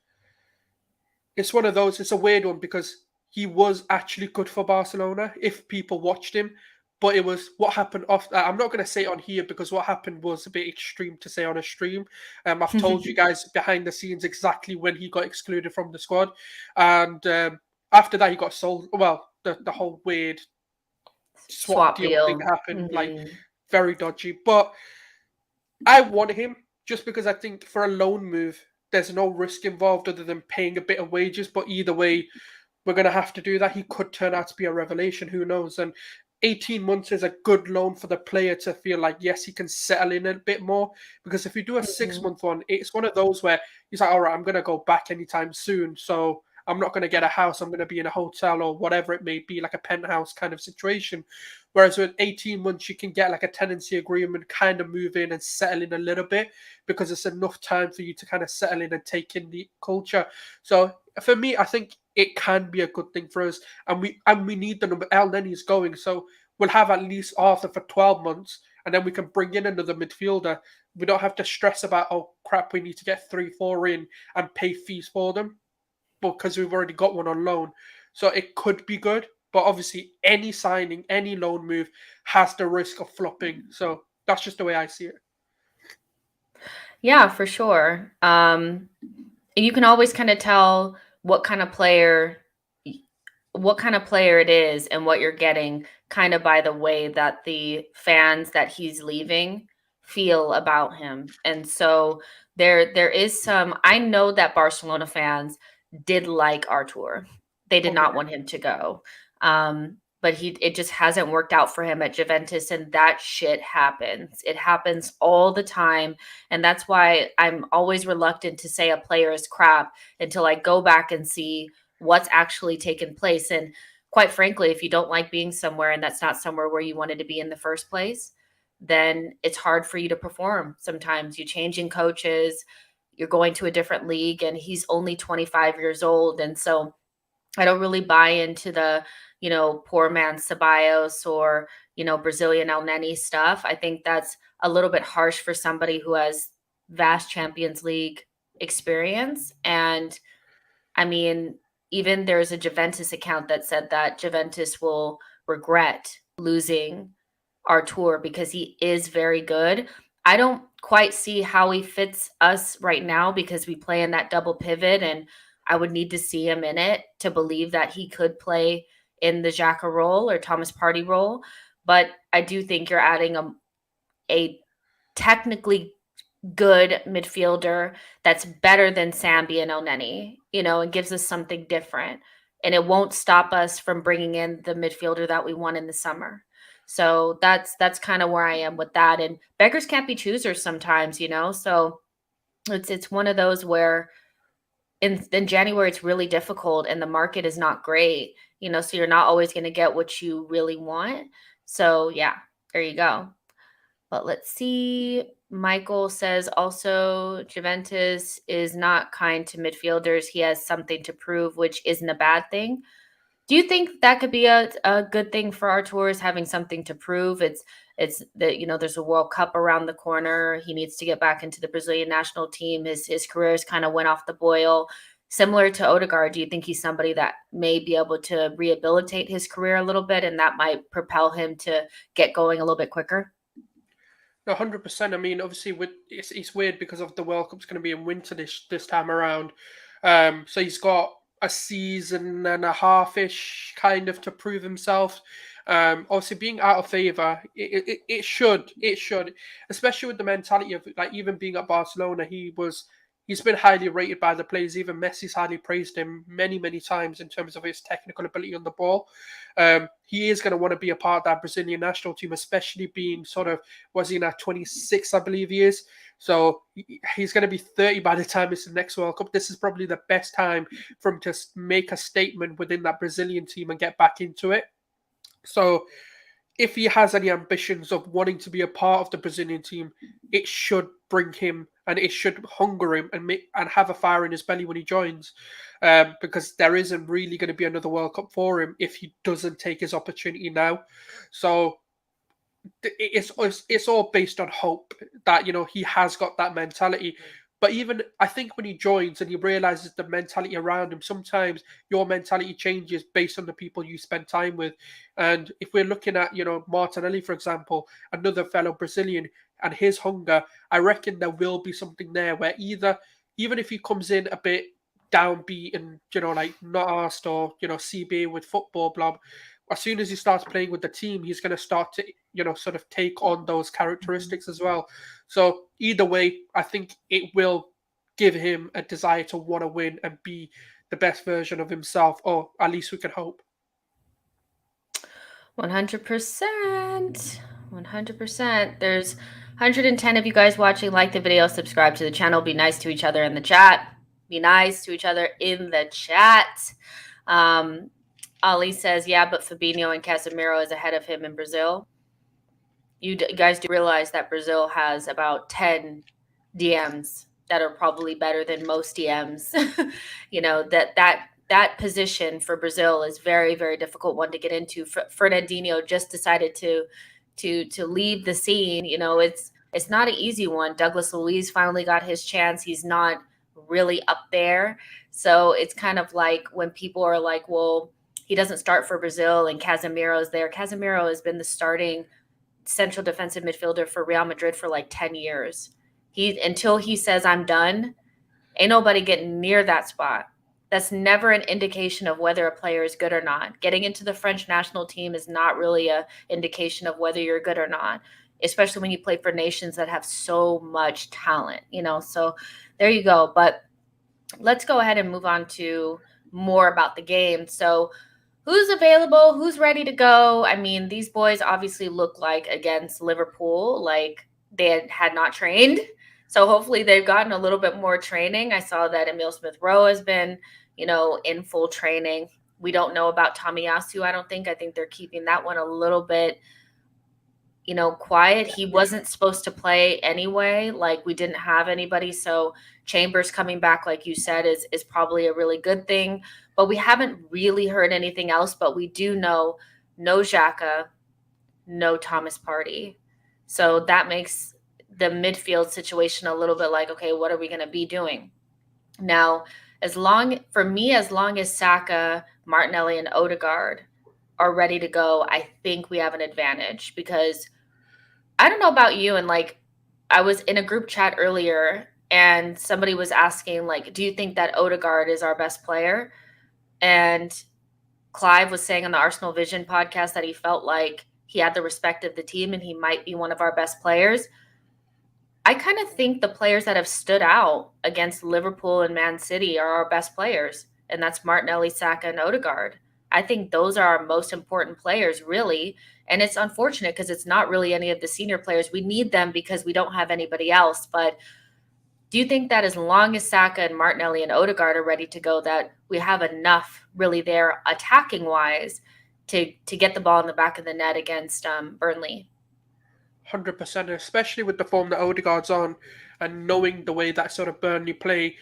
one of those, it's a weird one because he was actually good for Barcelona if people watched him. But it was what happened off. I'm not going to say it on here because what happened was a bit extreme to say on a stream. I've told you guys behind the scenes exactly when he got excluded from the squad. And after that, he got sold. Well, the whole weird swap deal thing happened, very dodgy. But I want him just because I think for a loan move, there's no risk involved other than paying a bit of wages. But either way, we're going to have to do that. He could turn out to be a revelation. Who knows? And 18 months is a good loan for the player to feel like, yes, he can settle in a bit more. Because if you do a 6-month one, it's one of those where he's like, all right, I'm going to go back anytime soon. So I'm not going to get a house. I'm going to be in a hotel or whatever it may be, like a penthouse kind of situation. Whereas with 18 months, you can get like a tenancy agreement, kind of move in and settle in a little bit because it's enough time for you to kind of settle in and take in the culture. So for me, I think it can be a good thing for us, and we need the number. El Nenny's going, so we'll have at least Arthur for 12 months, and then we can bring in another midfielder. We don't have to stress about, oh crap, we need to get 3-4 in and pay fees for them because we've already got one on loan. So it could be good, but obviously any signing, any loan move has the risk of flopping. So that's just the way I see it. Yeah, for sure. You can always kind of tell what kind of player it is and what you're getting kind of by the way that the fans that he's leaving feel about him. And so there is some, I know that Barcelona fans did like Artur. They did not want him to go. But it just hasn't worked out for him at Juventus, and that shit happens. It happens all the time. And that's why I'm always reluctant to say a player is crap until I go back and see what's actually taken place. And quite frankly, if you don't like being somewhere and that's not somewhere where you wanted to be in the first place, then it's hard for you to perform. Sometimes you're changing coaches, you're going to a different league, and he's only 25 years old. And so I don't really buy into the, poor man Ceballos or, Brazilian El Neni stuff. I think that's a little bit harsh for somebody who has vast Champions League experience. And I mean, even there's a Juventus account that said that Juventus will regret losing Artur because he is very good. I don't quite see how he fits us right now because we play in that double pivot, and I would need to see him in it to believe that he could play in the Xhaka role or Thomas Partey role. But I do think you're adding a technically good midfielder that's better than Sambi and Elneny, and gives us something different. And it won't stop us from bringing in the midfielder that we want in the summer. So that's kind of where I am with that. And beggars can't be choosers sometimes, So it's one of those where in January it's really difficult and the market is not great, so you're not always going to get what you really want. So yeah, there you go. But let's see. Michael says also Juventus is not kind to midfielders. He has something to prove, which isn't a bad thing. Do you think that could be a good thing for our tours, having something to prove? It's that, there's a World Cup around the corner. He needs to get back into the Brazilian national team. His careers kind of went off the boil. Similar to Odegaard, do you think he's somebody that may be able to rehabilitate his career a little bit and that might propel him to get going a little bit quicker? 100%. I mean, obviously, it's weird because of the World Cup's going to be in winter this time around. So he's got a season and a half-ish kind of to prove himself. Obviously, being out of favour, it should, especially with the mentality of like even being at Barcelona, he's been highly rated by the players. Even Messi's highly praised him many, many times in terms of his technical ability on the ball. He is going to want to be a part of that Brazilian national team, especially being sort of, was he now 26, I believe he is. So he's going to be 30 by the time it's the next World Cup. This is probably the best time for him to make a statement within that Brazilian team and get back into it. So if he has any ambitions of wanting to be a part of the Brazilian team, it should bring him and it should hunger him and have a fire in his belly when he joins, because there isn't really going to be another World Cup for him if he doesn't take his opportunity now. So it's all based on hope that he has got that mentality. But even I think when he joins and he realizes the mentality around him, sometimes your mentality changes based on the people you spend time with. And if we're looking at, Martinelli, for example, another fellow Brazilian, and his hunger, I reckon there will be something there where even if he comes in a bit downbeat and, like not asked or, CBA with football, blah, as soon as he starts playing with the team, he's going to start to, sort of take on those characteristics as well. So either way, I think it will give him a desire to want to win and be the best version of himself, or at least we can hope. 100%. 100%. There's 110 of you guys watching. Like the video, subscribe to the channel, be nice to each other in the chat. Be nice to each other in the chat. Ali says, yeah, but Fabinho and Casemiro is ahead of him in Brazil. You guys do realize that Brazil has about 10 DMs that are probably better than most DMs. that position for Brazil is very, very difficult one to get into. Fernandinho just decided to leave the scene. It's not an easy one. Douglas Luiz finally got his chance. He's not really up there. So it's kind of like when people are like, well, he doesn't start for Brazil and Casemiro's there. Casemiro has been the starting central defensive midfielder for Real Madrid for like 10 years. Until he says I'm done, ain't nobody getting near that spot. That's never an indication of whether a player is good or not. Getting into the French national team is not really an indication of whether you're good or not, especially when you play for nations that have so much talent, So there you go. But let's go ahead and move on to more about the game. So who's available? Who's ready to go? I mean, these boys obviously look like against Liverpool, like they had not trained. So hopefully they've gotten a little bit more training. I saw that Emile Smith-Rowe has been, in full training. We don't know about Tomiyasu, I don't think. I think they're keeping that one a little bit, quiet. He wasn't supposed to play anyway. Like, we didn't have anybody. So Chambers coming back, like you said, is probably a really good thing. But we haven't really heard anything else. But we do know no Xhaka, no Thomas Partey. So that makes the midfield situation a little bit like, okay, what are we going to be doing? Now, as long as Saka, Martinelli, and Odegaard are ready to go, I think we have an advantage, because I don't know about you, and like I was in a group chat earlier and somebody was asking, like, do you think that Odegaard is our best player? And Clive was saying on the Arsenal Vision podcast that he felt like he had the respect of the team and he might be one of our best players. I kind of think the players that have stood out against Liverpool and Man City are our best players, and that's Martinelli, Saka, and Odegaard. I think those are our most important players, really. And it's unfortunate because it's not really any of the senior players. We need them because we don't have anybody else. But do you think that as long as Saka and Martinelli and Odegaard are ready to go, that we have enough really there attacking-wise to get the ball in the back of the net against Burnley? 100%, especially with the form that Odegaard's on and knowing the way that sort of Burnley play.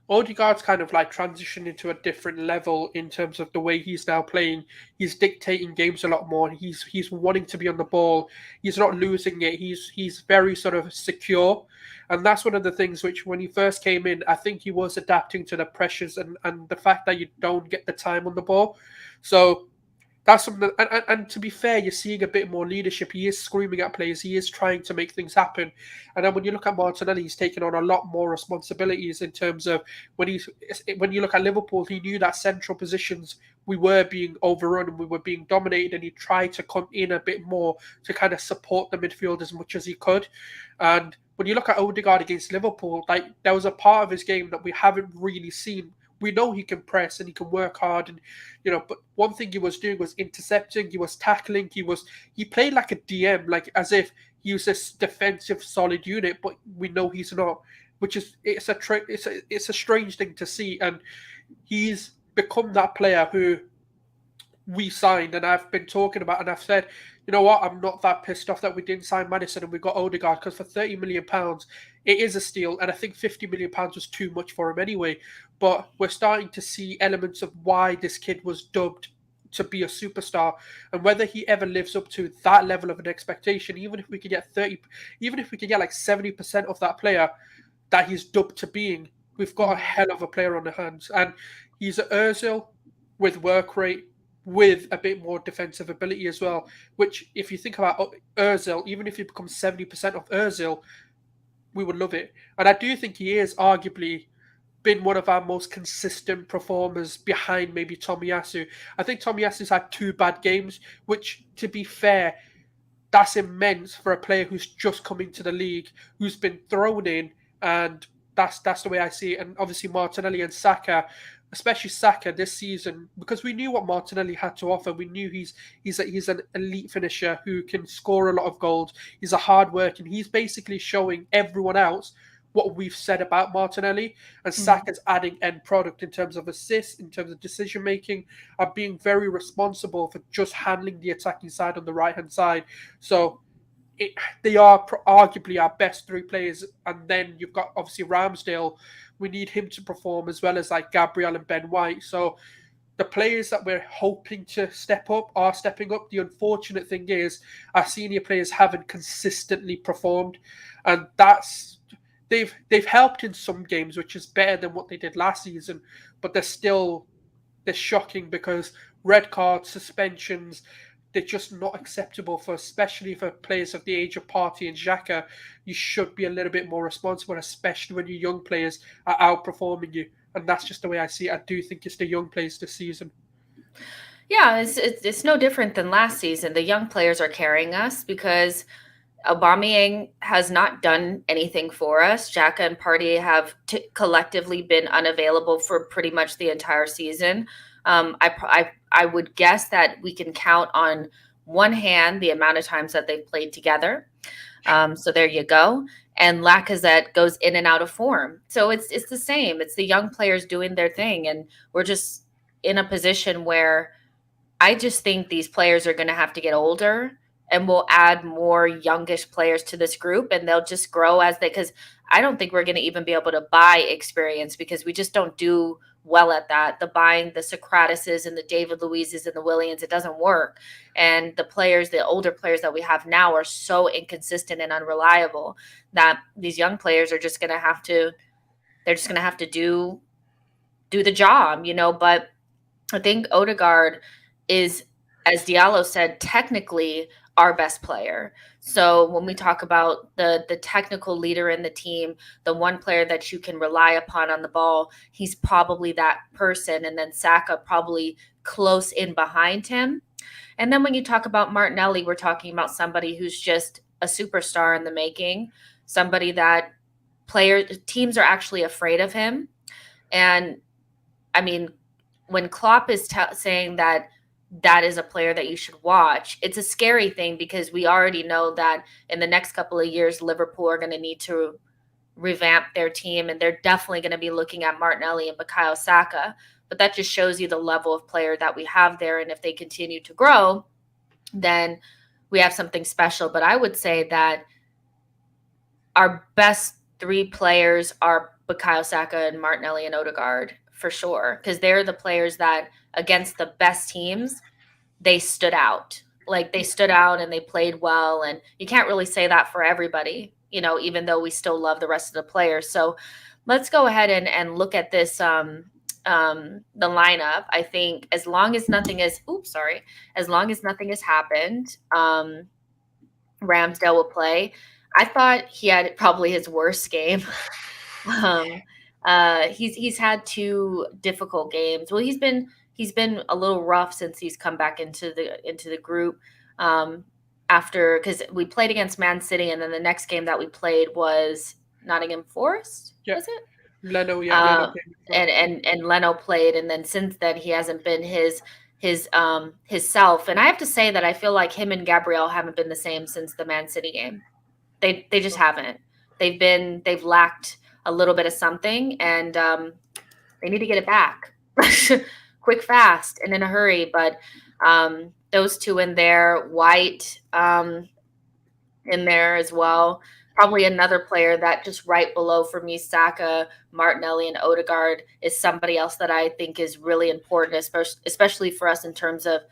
Odegaard's kind of like transitioned into a different level in terms of the way he's now playing. He's dictating games a lot more. He's wanting to be on the ball. He's not losing it. He's very sort of secure. And that's one of the things which, when he first came in, I think he was adapting to the pressures and the fact that you don't get the time on the ball. So that's something that, and to be fair, you're seeing a bit more leadership. He is screaming at players. He is trying to make things happen. And then when you look at Martinelli, he's taken on a lot more responsibilities in terms of when you look at Liverpool, he knew that central positions we were being overrun and we were being dominated, and he tried to come in a bit more to kind of support the midfield as much as he could. And when you look at Odegaard against Liverpool, like, there was a part of his game that we haven't really seen. We know he can press and he can work hard, and but one thing he was doing was intercepting, he was tackling, he played like a DM, like as if he was this defensive solid unit, but we know he's not, which is it's a strange thing to see. And he's become that player who we signed, and I've been talking about, and I've said, you know what, I'm not that pissed off that we didn't sign Maddison and we got Odegaard, because for £30 million, it is a steal, and I think £50 million was too much for him anyway. But we're starting to see elements of why this kid was dubbed to be a superstar, and whether he ever lives up to that level of an expectation, even if we could get like 70% of that player that he's dubbed to being, we've got a hell of a player on the hands. And he's an Ozil with work rate, with a bit more defensive ability as well, which, if you think about Ozil, even if he becomes 70% of Ozil, we would love it. And I do think he is arguably been one of our most consistent performers behind maybe Tomiyasu. I think Tomiyasu's had 2 bad games, which, to be fair, that's immense for a player who's just come into the league, who's been thrown in, and that's the way I see it. And obviously Martinelli and Saka, especially Saka this season, because we knew what Martinelli had to offer. We knew he's an elite finisher who can score a lot of goals. He's a hard worker, and he's basically showing everyone else what we've said about Martinelli, and Saka's adding end product in terms of assists, in terms of decision making, and being very responsible for just handling the attacking side on the right hand side. So they are arguably our best three players, and then you've got obviously Ramsdale. We need him to perform as well as like Gabriel and Ben White. So the players that we're hoping to step up are stepping up. The unfortunate thing is our senior players haven't consistently performed, and they've helped in some games, which is better than what they did last season, but they're shocking because red cards, suspensions, they're just not acceptable for, especially for players of the age of Partey and Xhaka. You should be a little bit more responsible, especially when your young players are outperforming you. And that's just the way I see it. I do think it's the young players this season. Yeah, it's no different than last season. The young players are carrying us because Aubameyang has not done anything for us. Xhaka and Partey have collectively been unavailable for pretty much the entire season. I would guess that we can count on one hand the amount of times that they've played together. So there you go. And Lacazette goes in and out of form. So it's the same. It's the young players doing their thing, and we're just in a position where I just think these players are going to have to get older, and we'll add more youngish players to this group, and they'll just grow as because I don't think we're going to even be able to buy experience because we just don't do well at that. The buying the Socrateses and the David Luizes and the Williams, it doesn't work. And the older players that we have now are so inconsistent and unreliable that these young players are just going to have to, they're just going to have to do the job, but I think Odegaard is, as Diallo said, technically our best player. So when we talk about the technical leader in the team, the one player that you can rely upon on the ball, he's probably that person. And then Saka probably close in behind him. And then when you talk about Martinelli, we're talking about somebody who's just a superstar in the making, somebody that teams are actually afraid of him. And I mean, when Klopp is saying that is a player that you should watch, it's a scary thing because we already know that in the next couple of years, Liverpool are going to need to revamp their team, and they're definitely going to be looking at Martinelli and Bukayo Saka. But that just shows you the level of player that we have there, and if they continue to grow, then we have something special. But I would say that our best three players are Bukayo Saka and Martinelli and Odegaard for sure, because they're the players that against the best teams, they stood out. Like they stood out and they played well. And you can't really say that for everybody, even though we still love the rest of the players. So let's go ahead and look at this, the lineup. I think as long as nothing has happened, Ramsdale will play. I thought he had probably his worst game. He's had two difficult games. Well, he's been a little rough since he's come back into the group. After, because we played against Man City, and then the next game that we played was Nottingham Forest. Yeah. Was it? Leno, yeah. And Leno played, and then since then he hasn't been his self. And I have to say that I feel like him and Gabriel haven't been the same since the Man City game. They just haven't. They've lacked a little bit of something, and they need to get it back quick, fast, and in a hurry. But those two in there, White in there as well. Probably another player that just right below for me, Saka, Martinelli, and Odegaard is somebody else that I think is really important, especially for us in terms of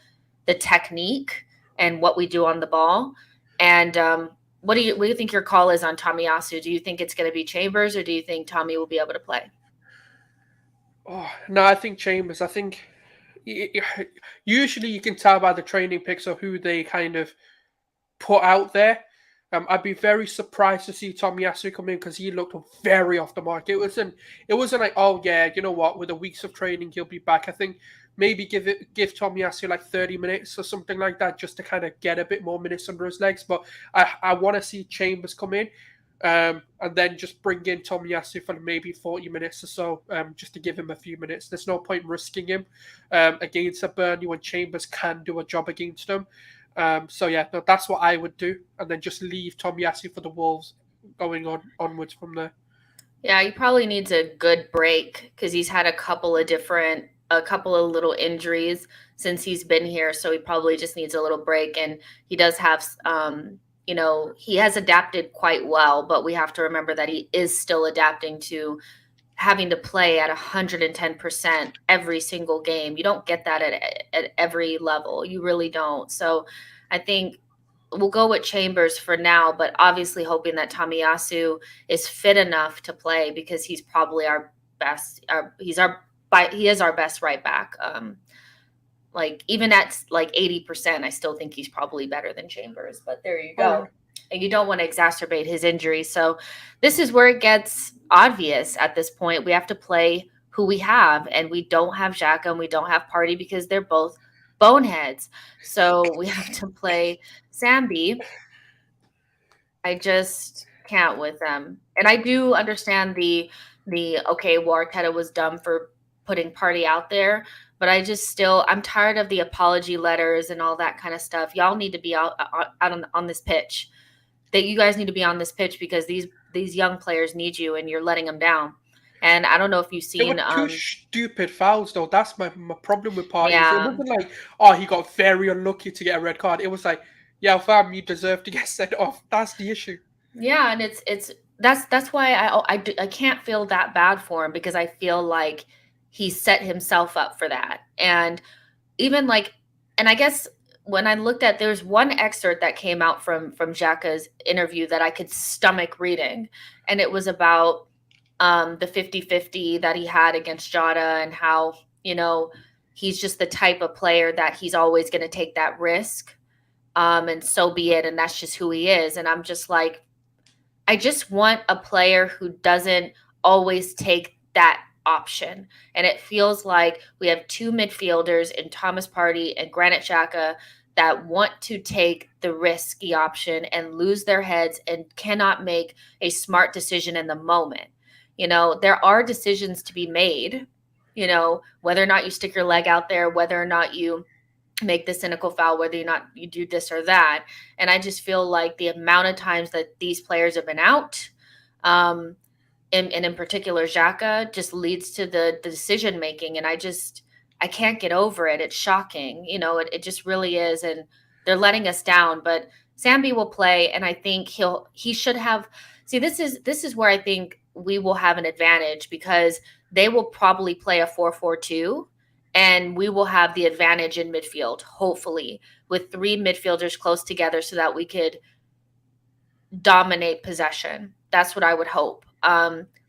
the technique and what we do on the ball. And what do you think your call is on Tomiyasu? Do you think it's going to be Chambers, or do you think Tommy will be able to play? Oh, no, I think Chambers. I think usually you can tell by the training pics of who they kind of put out there. I'd be very surprised to see Tomiyasu come in because he looked very off the mark. It wasn't like, oh yeah, you know what, with the weeks of training he'll be back. I think maybe give Tomiyasu like 30 minutes or something like that just to kind of get a bit more minutes under his legs. But I want to see Chambers come in and then just bring in Tomiyasu for maybe 40 minutes or so just to give him a few minutes. There's no point risking him against a Burnley when Chambers can do a job against them. So yeah, no, that's what I would do, and then just leave Tomiyasu for the Wolves going onwards from there. Yeah, he probably needs a good break because he's had a couple of little injuries since he's been here. So he probably just needs a little break. And he does have, he has adapted quite well, but we have to remember that he is still adapting to having to play at 110% every single game. You don't get that at every level. You really don't. So I think we'll go with Chambers for now, but obviously hoping that Tamiyasu is fit enough to play because he's probably our best. He is our best right back. Like even at like 80%, I still think he's probably better than Chambers. But there you Oh yeah. go. And you don't want to exacerbate his injury. So this is where it gets obvious at this point. We have to play who we have, and we don't have Xhaka and we don't have Party because they're both boneheads. So we have to play Sambi. I just can't with them. And I do understand the okay, well, Arteta was dumb for putting Party out there, but I'm tired of the apology letters and all that kind of stuff. Y'all need to be out on this pitch. That you guys need to be on this pitch because these young players need you, and you're letting them down. And I don't know if you've There were seen, two stupid fouls though. That's my problem with parties. It yeah, wasn't like, oh, he got very unlucky to get a red card. It was like, yeah, fam, you deserve to get sent off. That's the issue. yeah, and it's that's why I can't feel that bad for him because I feel like he set himself up for that. And even like, and I guess when I looked at, there's one excerpt that came out from Xhaka's interview that I could stomach reading, and it was about the 50-50 that he had against Jota and how, he's just the type of player that he's always going to take that risk, and so be it, and that's just who he is. And I'm just like, I just want a player who doesn't always take that option. And it feels like we have two midfielders in Thomas Partey and Granit Xhaka that want to take the risky option and lose their heads and cannot make a smart decision in the moment. There are decisions to be made, whether or not you stick your leg out there, whether or not you make the cynical foul, whether or not you do this or that. And I just feel like the amount of times that these players have been out, um, and in particular Xhaka, just leads to the decision making. And I can't get over it. It's shocking. It just really is. And they're letting us down. But Sambi will play, and I think he should have. See, this is where I think we will have an advantage because they will probably play a 4-4-2, and we will have the advantage in midfield, hopefully, with three midfielders close together so that we could dominate possession. That's what I would hope.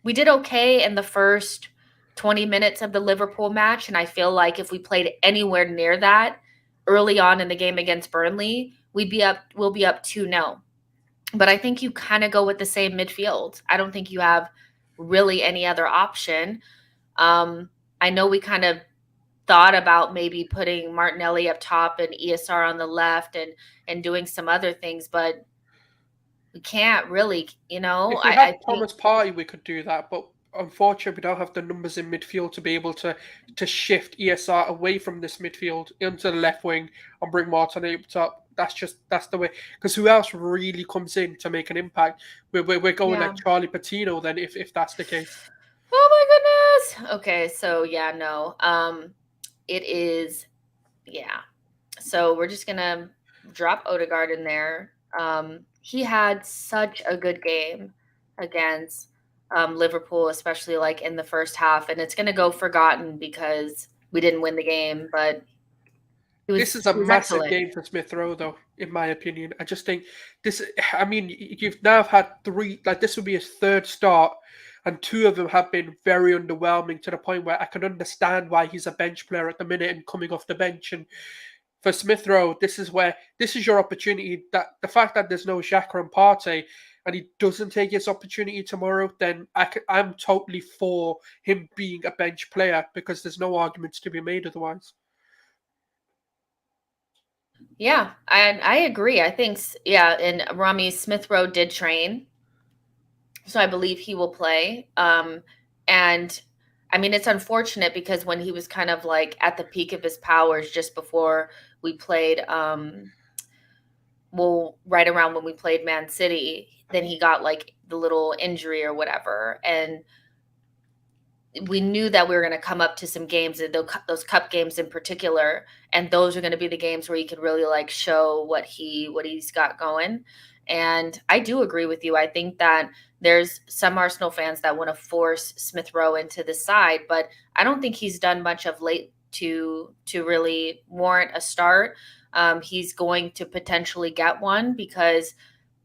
We did okay in the first 20 minutes of the Liverpool match, and I feel like if we played anywhere near that early on in the game against Burnley, we'll be up 2-0. But I think you kind of go with the same midfield. I don't think you have really any other option. I know we kind of thought about maybe putting Martinelli up top and ESR on the left and doing some other things, but we can't really, If we I had think, Thomas Partey, we could do that, but unfortunately, we don't have the numbers in midfield to be able to shift ESR away from this midfield into the left wing and bring Martinelli up top. That's the way. Because who else really comes in to make an impact? We're going yeah. like Charlie Patino then, if that's the case. Oh my goodness. Okay, so yeah, no. It is, yeah. So we're just gonna drop Odegaard in there. He had such a good game against Liverpool, especially like in the first half, and it's gonna go forgotten because we didn't win the game, but he This was is a he was massive excellent. game for Smith Rowe, though, in my opinion. I just think this. I mean, you've now had three. Like this will be his third start, and two of them have been very underwhelming to the point where I can understand why he's a bench player at the minute and coming off the bench. And for Smith Rowe, this is your opportunity. That the fact that there's no Xhaka and Partey, and he doesn't take his opportunity tomorrow, then I'm totally for him being a bench player because there's no arguments to be made otherwise. Yeah, I agree. I think yeah, and Rami Smith Rowe did train, so I believe he will play. And I mean, it's unfortunate because when he was kind of like at the peak of his powers just before we played right around when we played Man City, then he got like the little injury or whatever, and we knew that we were going to come up to some games, and those cup games in particular, and those are going to be the games where he could really like show what he's got going. And I do agree with you. I think that there's some Arsenal fans that want to force Smith Rowe into the side, but I don't think he's done much of late to really warrant a start. He's going to potentially get one because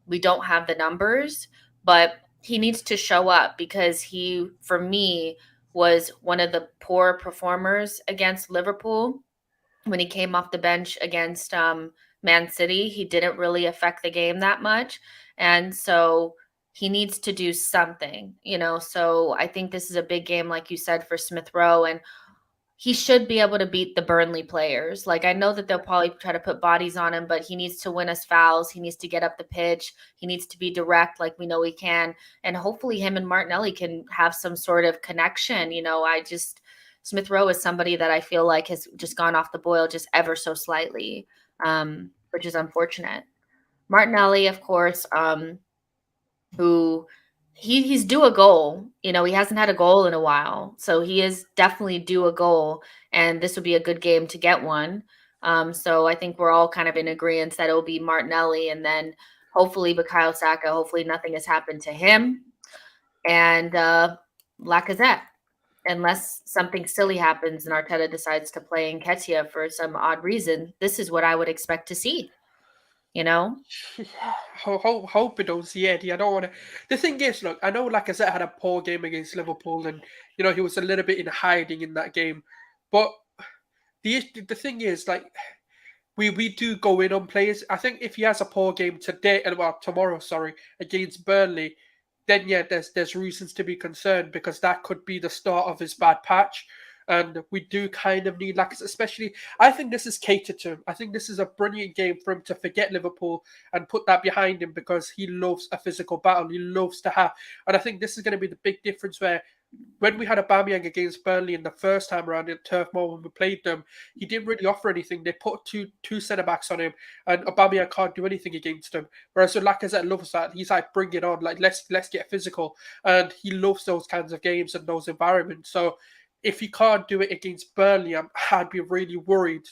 we don't have the numbers, but he needs to show up because he, for me, was one of the poor performers against Liverpool when he came off the bench against Man City. He didn't really affect the game that much. And so he needs to do something, So I think this is a big game, like you said, for Smith Rowe. And he should be able to beat the Burnley players. Like, I know that they'll probably try to put bodies on him, but he needs to win us fouls. He needs to get up the pitch. He needs to be direct like we know he can. And hopefully him and Martinelli can have some sort of connection. Smith Rowe is somebody that I feel like has just gone off the boil just ever so slightly, which is unfortunate. Martinelli, of course, who he's due a goal. He hasn't had a goal in a while, so he is definitely due a goal, and this would be a good game to get one. So I think we're all kind of in agreement that it'll be Martinelli, and then hopefully Bukayo Saka. Hopefully nothing has happened to him, and Lacazette, unless something silly happens and Arteta decides to play Nketiah for some odd reason. This is what I would expect to see. Yeah, hope it don't see Eddie. I don't want to. The thing is, look, I know Lacazette had a poor game against Liverpool, and he was a little bit in hiding in that game. But the thing is, like, we do go in on players. I think if he has a poor game today, and well, tomorrow, sorry, against Burnley, then yeah, there's reasons to be concerned because that could be the start of his bad patch. And we do kind of need Lacazette, especially. I think this is catered to him. I think this is a brilliant game for him to forget Liverpool and put that behind him because he loves a physical battle. He loves to have, and I think this is going to be the big difference where when we had Aubameyang against Burnley in the first time around in Turf Moor when we played them, he didn't really offer anything. They put two centre backs on him, and Aubameyang can't do anything against him. Whereas with Lacazette loves that. He's like, bring it on, like let's get physical, and he loves those kinds of games and those environments. So if he can't do it against Burnley, I'd be really worried.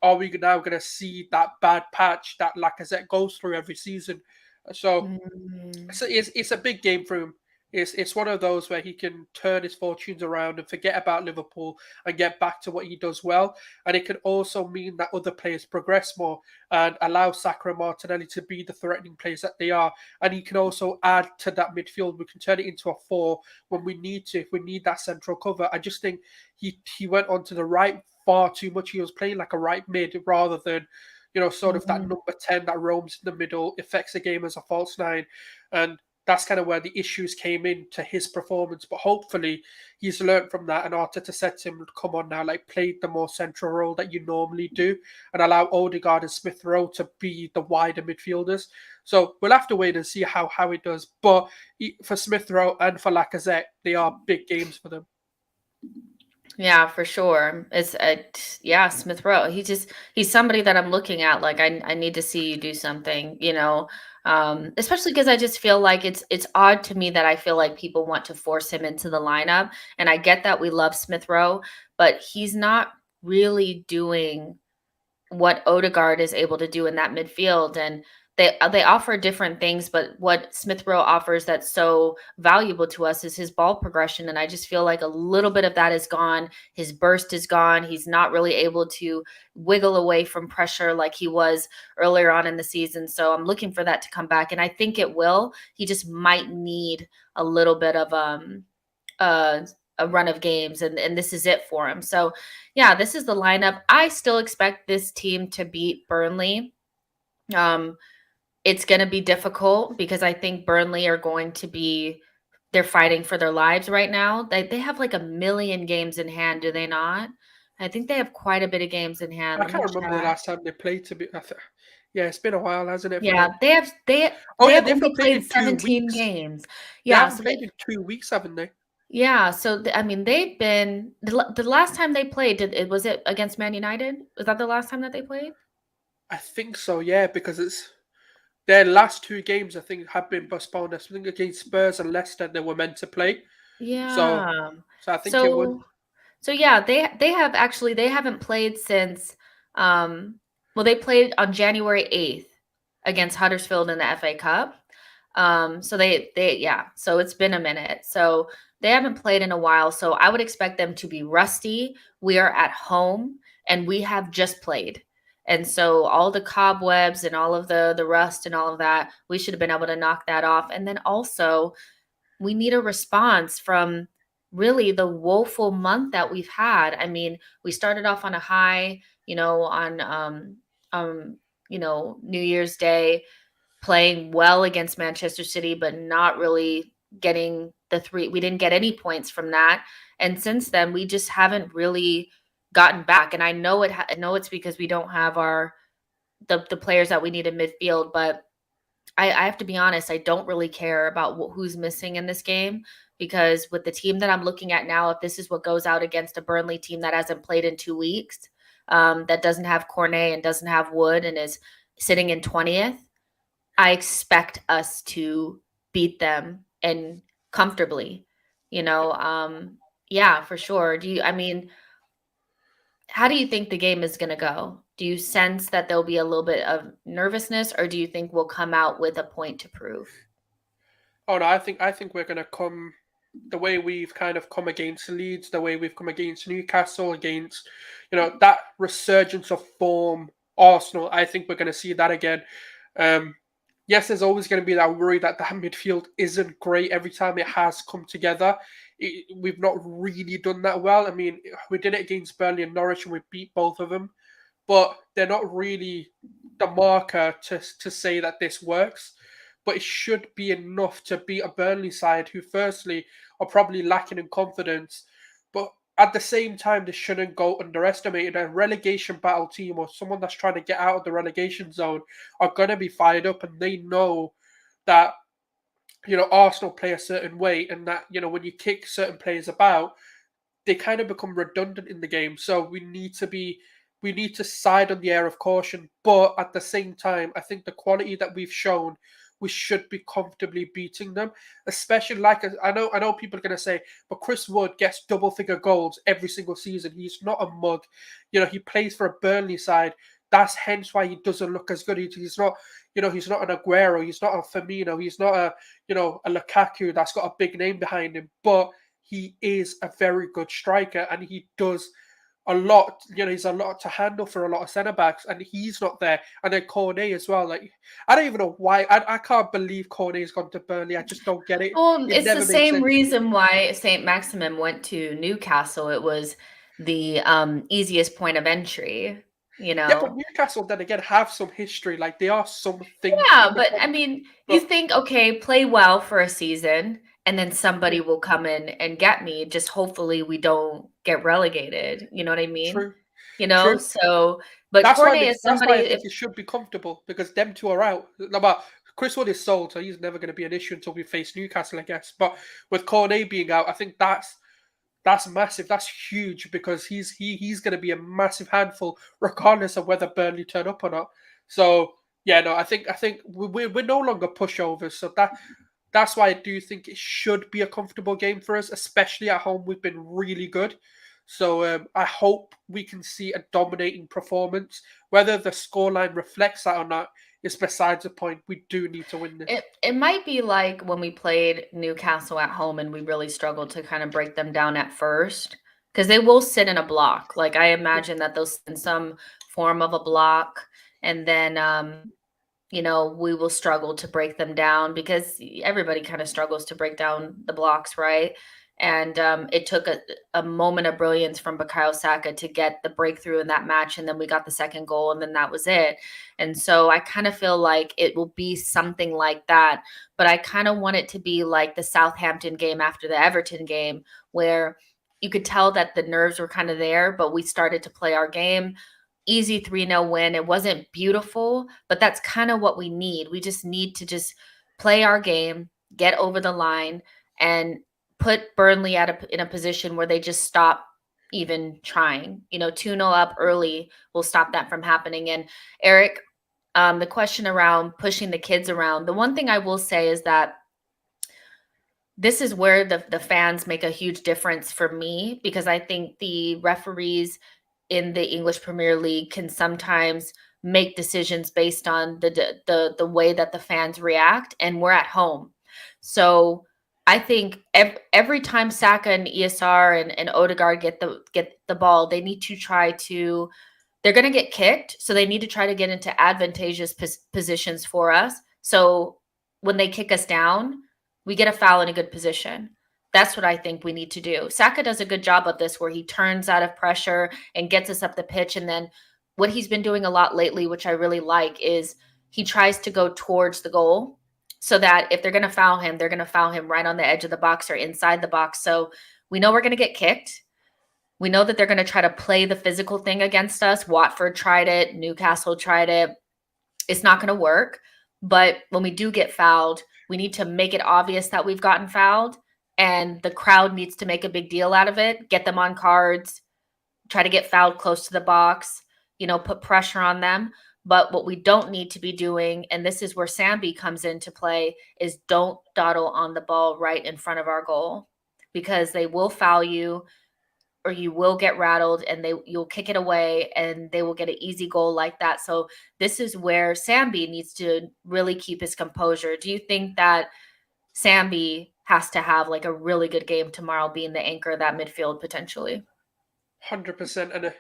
Are we now going to see that bad patch that Lacazette goes through every season? So it's a big game for him. It's one of those where he can turn his fortunes around and forget about Liverpool and get back to what he does well. And it can also mean that other players progress more and allow Saka and Martinelli to be the threatening players that they are. And he can also add to that midfield. We can turn it into a 4 when we need to, if we need that central cover. I just think he went onto the right far too much. He was playing like a right mid rather than sort of that number 10 that roams in the middle, affects the game as a false 9. And that's kind of where the issues came in to his performance. But hopefully he's learned from that, and Arteta said to him, come on now, like play the more central role that you normally do and allow Odegaard and Smith Rowe to be the wider midfielders. So we'll have to wait and see how it does. But for Smith Rowe and for Lacazette, they are big games for them. Yeah, for sure. Smith Rowe. He's somebody that I'm looking at. Like I need to see you do something, especially because I just feel like it's odd to me that I feel like people want to force him into the lineup. And I get that we love Smith Rowe, but he's not really doing what Odegaard is able to do in that midfield. And they offer different things, but what Smith Rowe offers that's so valuable to us is his ball progression. And I just feel like a little bit of that is gone. His burst is gone. He's not really able to wiggle away from pressure like he was earlier on in the season. So I'm looking for that to come back. And I think it will. He just might need a little bit of a run of games, and this is it for him. So yeah, this is the lineup. I still expect this team to beat Burnley. It's going to be difficult because I think Burnley are going to be, they're fighting for their lives right now. They have like 1 million games in hand, do they not? I think they have quite a bit of games in hand. I can't remember the last time they played. Yeah, it's been a while, hasn't it? Yeah, they have only played 17 games. Yeah, they haven't played in 2 weeks, haven't they? Yeah, so I mean, they've been the last time they played. Was it against Man United? Was that the last time that they played? I think so, yeah, because it's their last two games. I think have been postponed. I think against Spurs and Leicester they were meant to play. So, Yeah. so I think it would. So So yeah, they haven't played since well they played on January 8th against Huddersfield in the FA Cup. So they yeah, so it's been a minute. So they haven't played in a while, so I would expect them to be rusty. We are at home and we have just played. And so all the cobwebs and all of the rust and all of that, we should have been able to knock that off. And then also we need a response from really the woeful month that we've had. I mean, we started off on a high, on um, New Year's Day, playing well against Manchester City, but not really getting the three. We didn't get any points from that. And since then, we just haven't really gotten back. And I know I know it's because we don't have the players that we need in midfield, but I have to be honest, I don't really care about who's missing in this game because with the team that I'm looking at now, if this is what goes out against a Burnley team that hasn't played in 2 weeks, that doesn't have Cornet and doesn't have Wood and is sitting in 20th, I expect us to beat them and comfortably, you know. Yeah, for sure. I mean, how do you think the game is going to go? Do you sense that there'll be a little bit of nervousness, or do you think we'll come out with a point to prove? Oh no, I think we're gonna come the way we've kind of come against Leeds, the way we've come against Newcastle, against that resurgence of form, Arsenal. I think we're gonna see that again. Um, yes, there's always going to be that worry that the midfield isn't great every time it has come together. We've not really done that well. I mean, we did it against Burnley and Norwich and we beat both of them, but they're not really the marker to say that this works. But it should be enough to beat a Burnley side who, firstly, are probably lacking in confidence, but at the same time, they shouldn't go underestimated. A relegation battle team or someone that's trying to get out of the relegation zone are going to be fired up, and they know that Arsenal play a certain way, and that when you kick certain players about, they kind of become redundant in the game. So we need to side on the air of caution, but at the same time, I think the quality that we've shown, we should be comfortably beating them. Especially I know people are going to say, but Chris Wood gets double figure goals every single season. He's not a mug. He plays for a Burnley side. That's hence why he doesn't look as good. He's not, he's not an Aguero. He's not a Firmino. He's not a Lukaku that's got a big name behind him. But he is a very good striker and he does a lot. He's a lot to handle for a lot of centre backs, and he's not there. And then Cornet as well. Like, I don't even know why. I can't believe Cornet's gone to Burnley. I just don't get it. Well, It it's the never makes same sense to me. reason why Saint Maximin went to Newcastle. It was the easiest point of entry, you Yeah, but know. Newcastle then again have some history. Like, they are something Yeah, in the but I Premier League. mean, you But think, okay, play well for a season, and then yeah, somebody will come in and get me. Just hopefully we don't get relegated. You know what I mean? true, true. So, but That's why. Cornet is That's why somebody. I If think it should be comfortable because them two are out. No, but Chris Wood is sold, so he's never going to be an issue until we face Newcastle, I guess. But with Cornet being out, I think that's massive. That's huge because he's going to be a massive handful regardless of whether Burnley turn up or not. So yeah, no, I think we're no longer pushovers. So that's why I do think it should be a comfortable game for us, especially at home. We've been really good. So I hope we can see a dominating performance. Whether the scoreline reflects that or not is besides the point. We do need to win this. it might be like when we played Newcastle at home and we really struggled to kind of break them down at first because they will sit in a block. Like I imagine that they'll sit in some form of a block, and then we will struggle to break them down because everybody kind of struggles to break down the blocks, right? And it took a moment of brilliance from Bukayo Saka to get the breakthrough in that match. And then we got the second goal, and then that was it. And so I kind of feel like it will be something like that. But I kind of want it to be like the Southampton game after the Everton game, where you could tell that the nerves were kind of there, but we started to play our game. Easy 3-0 win. It wasn't beautiful, but that's kind of what we need. We just need to just play our game, get over the line, and put Burnley in a position where they just stop even trying. 2-0 up early will stop that from happening. And Eric, the question around pushing the kids around, the one thing I will say is that this is where the fans make a huge difference for me, because I think the referees in the English Premier League can sometimes make decisions based on the way that the fans react, and we're at home. So I think every time Saka and ESR and Odegaard get the ball, they need to try to, they're going to get kicked, so they need to try to get into advantageous positions for us. So when they kick us down, we get a foul in a good position. That's what I think we need to do. Saka does a good job of this, where he turns out of pressure and gets us up the pitch. And then what he's been doing a lot lately, which I really like, is he tries to go towards the goal, so that if they're going to foul him, they're going to foul him right on the edge of the box or inside the box. So we know we're going to get kicked. We know that they're going to try to play the physical thing against us. Watford tried it. Newcastle tried it. It's not going to work. But when we do get fouled, we need to make it obvious that we've gotten fouled, and the crowd needs to make a big deal out of it, get them on cards, try to get fouled close to the box, put pressure on them. But what we don't need to be doing, and this is where Sambi comes into play, is don't dawdle on the ball right in front of our goal, because they will foul you, or you will get rattled, and you'll kick it away, and they will get an easy goal like that. So this is where Sambi needs to really keep his composure. Do you think that Sambi has to have like a really good game tomorrow, being the anchor of that midfield potentially? 100%. And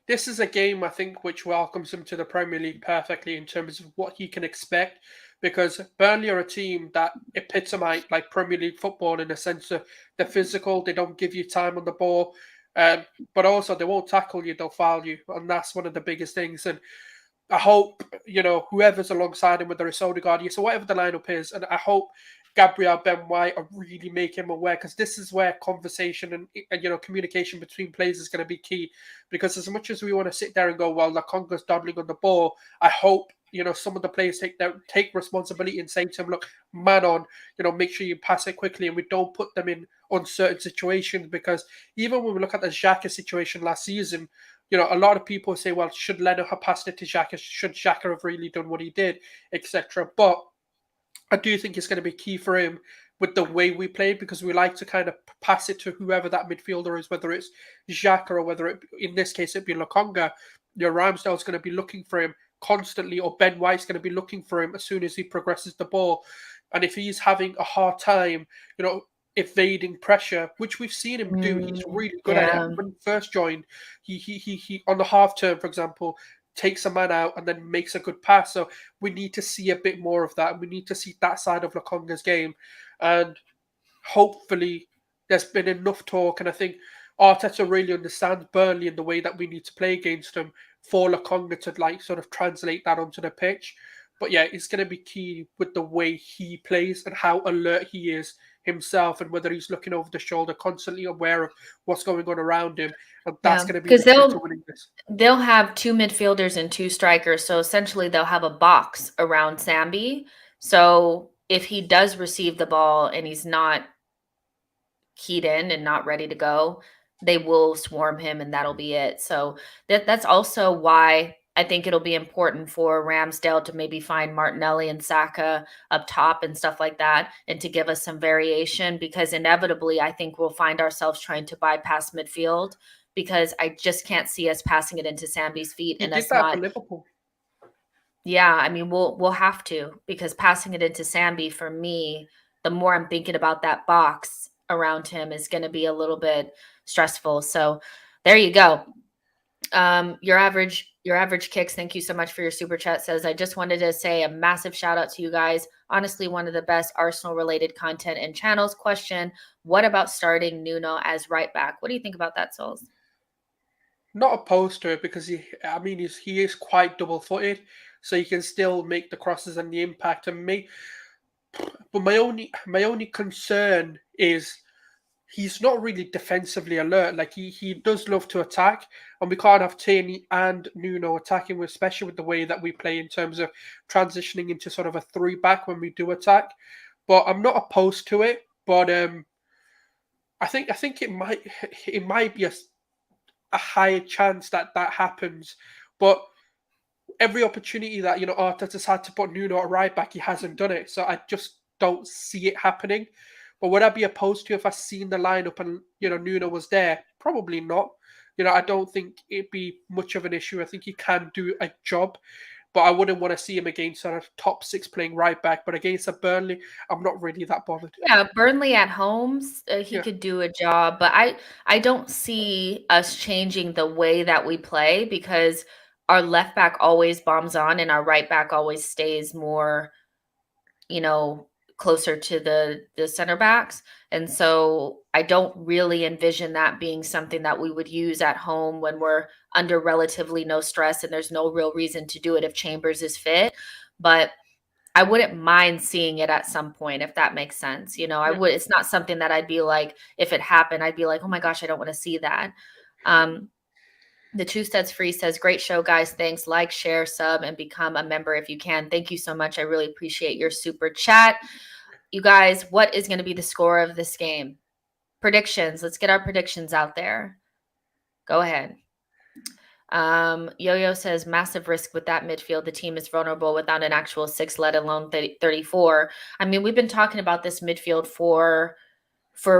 this is a game, I think, which welcomes him to the Premier League perfectly in terms of what he can expect, because Burnley are a team that epitomize like Premier League football in the sense of they're physical, they don't give you time on the ball, but also they won't tackle you, they'll foul you, and that's one of the biggest things. And I hope, whoever's alongside him, whether it's Odegaard, so whatever the lineup is, and I hope Gabriel, Ben White are really making him aware, because this is where conversation and communication between players is going to be key. Because as much as we want to sit there and go, well, Lakonga's dawdling on the ball, I hope some of the players take responsibility and say to him, look, man on, make sure you pass it quickly, and we don't put them in uncertain situations. Because even when we look at the Xhaka situation last season, a lot of people say, well, should Leno have passed it to Xhaka? Should Xhaka have really done what he did, etc. But I do think it's going to be key for him with the way we play, because we like to kind of pass it to whoever that midfielder is, whether it's Xhaka or whether in this case it'd be Lokonga. Ramsdale's going to be looking for him constantly, or Ben White's going to be looking for him as soon as he progresses the ball. And if he's having a hard time, evading pressure, which we've seen him do, he's really good at it. When he first joined, he on the half turn, for example, takes a man out and then makes a good pass. So we need to see a bit more of that. We need to see that side of Lokonga's game. And hopefully there's been enough talk, and I think Arteta really understands Burnley in the way that we need to play against them for Lokonga to sort of translate that onto the pitch. But yeah, it's going to be key with the way he plays and how alert he is himself, and whether he's looking over the shoulder, constantly aware of what's going on around him. And that's going to be the key to winning this. They'll have two midfielders and two strikers. So essentially they'll have a box around Sambi. So if he does receive the ball and he's not keyed in and not ready to go, they will swarm him, and that'll be it. So that's also why I think it'll be important for Ramsdale to maybe find Martinelli and Saka up top and stuff like that, and to give us some variation, because inevitably I think we'll find ourselves trying to bypass midfield, because I just can't see us passing it into Sambi's feet. He did that for Liverpool. Yeah, I mean, we'll have to, because passing it into Sambi, for me, the more I'm thinking about that box around him, is going to be a little bit stressful. So there you go. Your average kicks, thank you so much for your super chat, says, I just wanted to say a massive shout out to you guys. Honestly, one of the best Arsenal related content and channels. Question, what about starting Nuno as right back? What do you think about that, Souls? Not opposed to it, because he is quite double footed, so he can still make the crosses and the impact. And me, but my only concern is he's not really defensively alert. Like he does love to attack, and we can't have Tierney and Nuno attacking, especially with the way that we play in terms of transitioning into sort of a 3-back when we do attack. But I'm not opposed to it. But I think it might be a higher chance that happens. But every opportunity that Arteta's had to put Nuno at right back, he hasn't done it. So I just don't see it happening. But would I be opposed to if I seen the lineup and Nuno was there? Probably not. I don't think it'd be much of an issue. I think he can do a job, but I wouldn't want to see him against a top six playing right back. But against a Burnley, I'm not really that bothered. Yeah, Burnley at home, he Yeah, could do a job, but I don't see us changing the way that we play because our left back always bombs on and our right back always stays more, you know, closer to the center backs. And so I don't really envision that being something that we would use at home when we're under relatively no stress and there's no real reason to do it if Chambers is fit. But I wouldn't mind seeing it at some point, if that makes sense. I yeah. would, it's not something that I'd be like, if it happened, I'd be like, oh my gosh, I don't want to see that. Um, the Two Sets Free says, great show, guys. Thanks. Like, share, sub, and become a member if you can. Thank you so much. I really appreciate your super chat. You guys, what is going to be the score of this game? Predictions. Let's get our predictions out there. Go ahead. Yo-Yo says, massive risk with that midfield. The team is vulnerable without an actual 6, let alone 34. I mean, we've been talking about this midfield for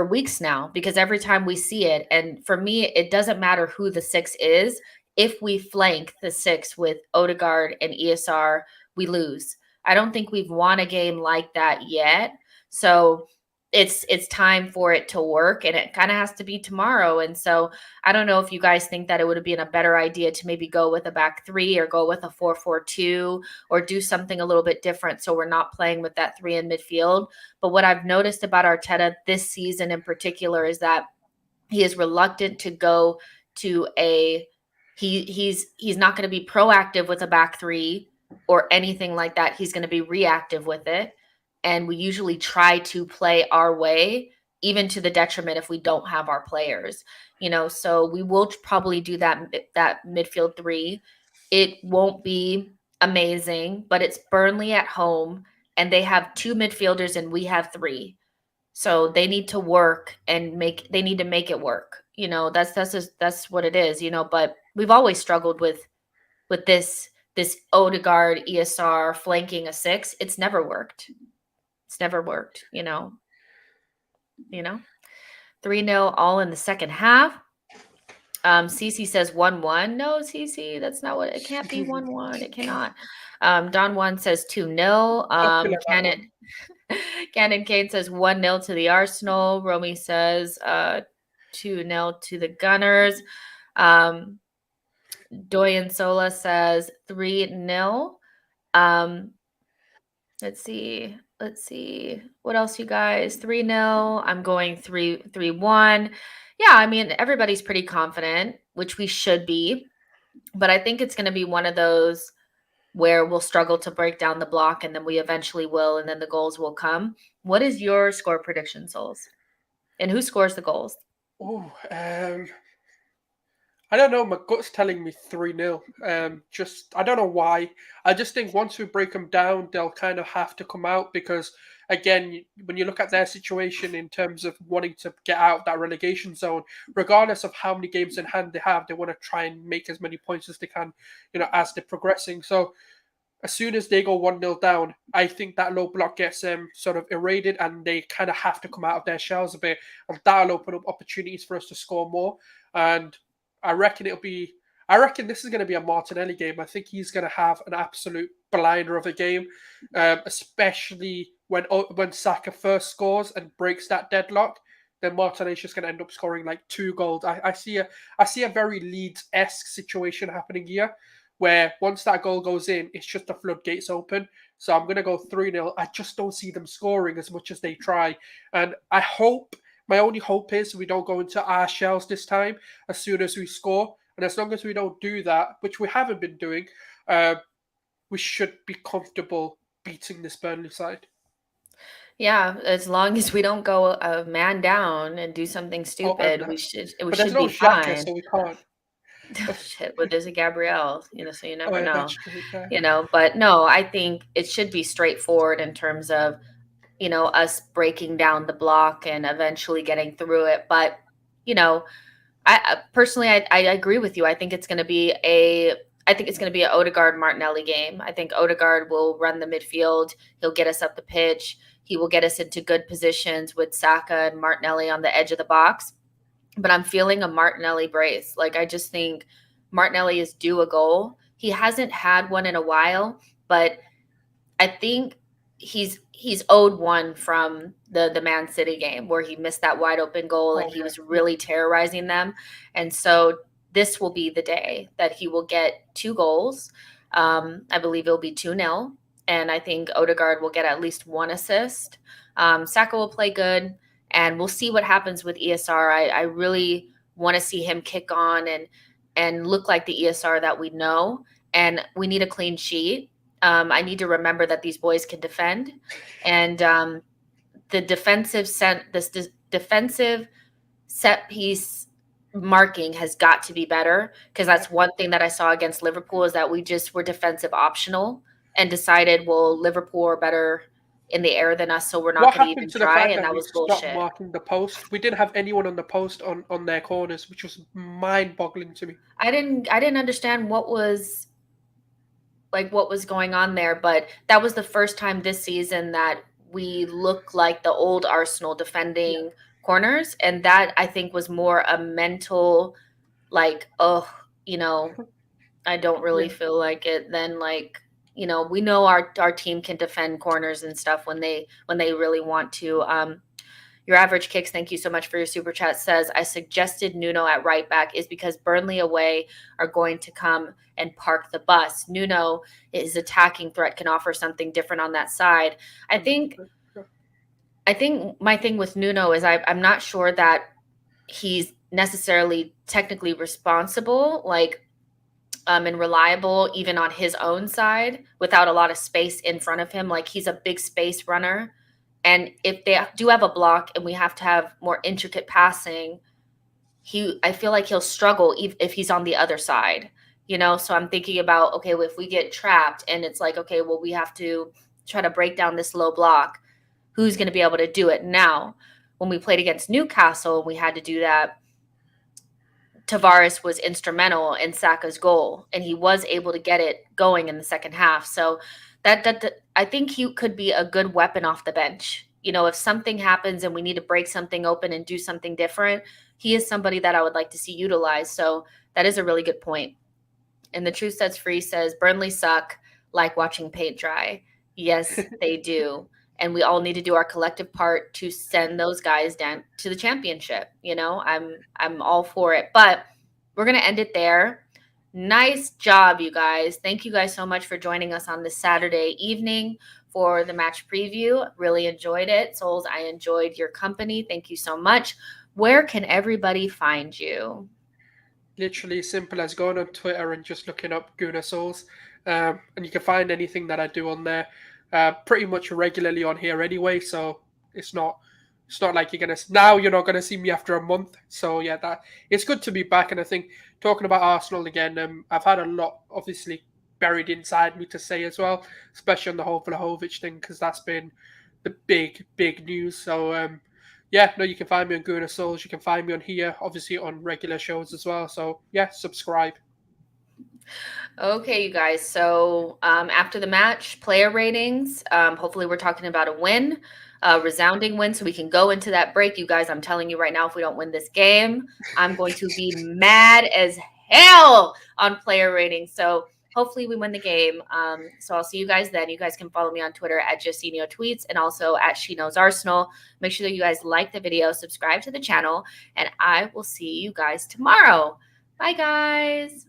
weeks now because every time we see it, and for me, it doesn't matter who the 6 is. If we flank the 6 with Odegaard and ESR, we lose. I don't think we've won a game like that yet. So it's time for it to work, and it kind of has to be tomorrow. And so I don't know if you guys think that it would have been a better idea to maybe go with a back 3 or go with a 4-4-2 or do something a little bit different so we're not playing with that 3 in midfield. But what I've noticed about Arteta this season in particular is that he is reluctant to go to he's not going to be proactive with a back 3 or anything like that. He's going to be reactive with it. And we usually try to play our way, even to the detriment if we don't have our players. So we will probably do that midfield 3. It won't be amazing, but it's Burnley at home and they have 2 midfielders and we have 3. So they need to work and they need to make it work. That's what it is, but we've always struggled with this Odegaard ESR flanking a 6. It's never worked. It's never worked, 3-0 all in the second half. Cece says 1-1. No, Cece, that's not what it can't be. 1-1. It cannot. Don One says 2-0. Cannon Kane says 1-0 to the Arsenal. Romy says 2-0 to the Gunners. Doyen Sola says 3-0. Let's see. What else, you guys? 3-0. I'm going 3-1. Yeah, I mean, everybody's pretty confident, which we should be. But I think it's going to be one of those where we'll struggle to break down the block and then we eventually will, and then the goals will come. What is your score prediction, Souls? And who scores the goals? Oh, I don't know. My gut's telling me 3-0. I don't know why. I just think once we break them down, they'll kind of have to come out because, again, when you look at their situation in terms of wanting to get out of that relegation zone, regardless of how many games in hand they have, they want to try and make as many points as they can, as they're progressing. So as soon as they go 1-0 down, I think that low block gets them sort of eroded and they kind of have to come out of their shells a bit. And that'll open up opportunities for us to score more. And I reckon this is going to be a Martinelli game. I think he's going to have an absolute blinder of a game, especially when Saka first scores and breaks that deadlock. Then Martinelli's just going to end up scoring like 2 goals. I see a very Leeds-esque situation happening here, where once that goal goes in, it's just the floodgates open. So I'm going to go 3-0. I just don't see them scoring as much as they try. And my only hope is we don't go into our shells this time as soon as we score. And as long as we don't do that, which we haven't been doing, we should be comfortable beating this Burnley side. Yeah, as long as we don't go a man down and do something stupid, we should be fine. So we can't. Oh, shit, but there's a Gabrielle, so you never know. That's true, yeah. But no, I think it should be straightforward in terms of, us breaking down the block and eventually getting through it. But, I personally, I agree with you. I think it's going to be a Odegaard Martinelli game. I think Odegaard will run the midfield. He'll get us up the pitch. He will get us into good positions with Saka and Martinelli on the edge of the box. But I'm feeling a Martinelli brace. Like, I just think Martinelli is due a goal. He hasn't had one in a while, but I think he's owed one from the Man City game where he missed that wide open goal and he was really terrorizing them. And so this will be the day that he will get 2 goals. I believe it'll be 2-0. And I think Odegaard will get at least 1 assist. Saka will play good, and we'll see what happens with ESR. I really want to see him kick on and look like the ESR that we know. And we need a clean sheet. I need to remember that these boys can defend, and the defensive set piece marking has got to be better, because that's one thing that I saw against Liverpool is that we just were defensive optional and decided, well, Liverpool are better in the air than us, so we're not going to even try, and that was bullshit. Stopped marking the post. We didn't have anyone on the post on their corners, which was mind-boggling to me. I didn't understand what was going on there, but that was the first time this season that we look like the old Arsenal defending corners, and that I think was more a mental, like, oh, I don't really feel like it. Then, like, we know our team can defend corners and stuff when they really want to. Your Average Kicks, thank you so much for your super chat, says, I suggested Nuno at right back is because Burnley away are going to come and park the bus. Nuno, his attacking threat, can offer something different on that side. I think my thing with Nuno is I'm not sure that he's necessarily technically responsible, like, and reliable even on his own side without a lot of space in front of him. Like, he's a big space runner. And if they do have a block and we have to have more intricate passing, I feel like he'll struggle if he's on the other side, So I'm thinking about, okay, well, if we get trapped and it's like, okay, well, we have to try to break down this low block, who's going to be able to do it? Now, when we played against Newcastle, we had to do that. Tavares was instrumental in Saka's goal, and he was able to get it going in the second half. So that I think he could be a good weapon off the bench. If something happens and we need to break something open and do something different, he is somebody that I would like to see utilized. So that is a really good point. And the Truth Sets Free says, Burnley suck, like watching paint dry. Yes, they do. And we all need to do our collective part to send those guys down to the championship. I'm all for it. But we're going to end it there. Nice job, you guys. Thank you guys so much for joining us on this Saturday evening for the match preview. Really enjoyed it. Souls, I enjoyed your company. Thank you so much. Where can everybody find you? Literally simple as going on Twitter and just looking up Guna Souls. And you can find anything that I do on there. Pretty much regularly on here anyway, so it's not like you're not gonna see me after a month. So yeah, that it's good to be back. And I think, talking about Arsenal again, I've had a lot obviously buried inside me to say as well, especially on the whole Vlahovic thing, because that's been the big news. So you can find me on Guna Souls. You can find me on here, obviously on regular shows as well. So yeah, subscribe. Okay, you guys. So after the match, player ratings. Hopefully we're talking about a win, a resounding win, so we can go into that break. You guys, I'm telling you right now, if we don't win this game, I'm going to be mad as hell on player ratings. So hopefully we win the game. So I'll see you guys then. You guys can follow me on Twitter at @JustCinio_tweets and also at SheKnowsArsenal. Make sure that you guys like the video, subscribe to the channel, and I will see you guys tomorrow. Bye, guys.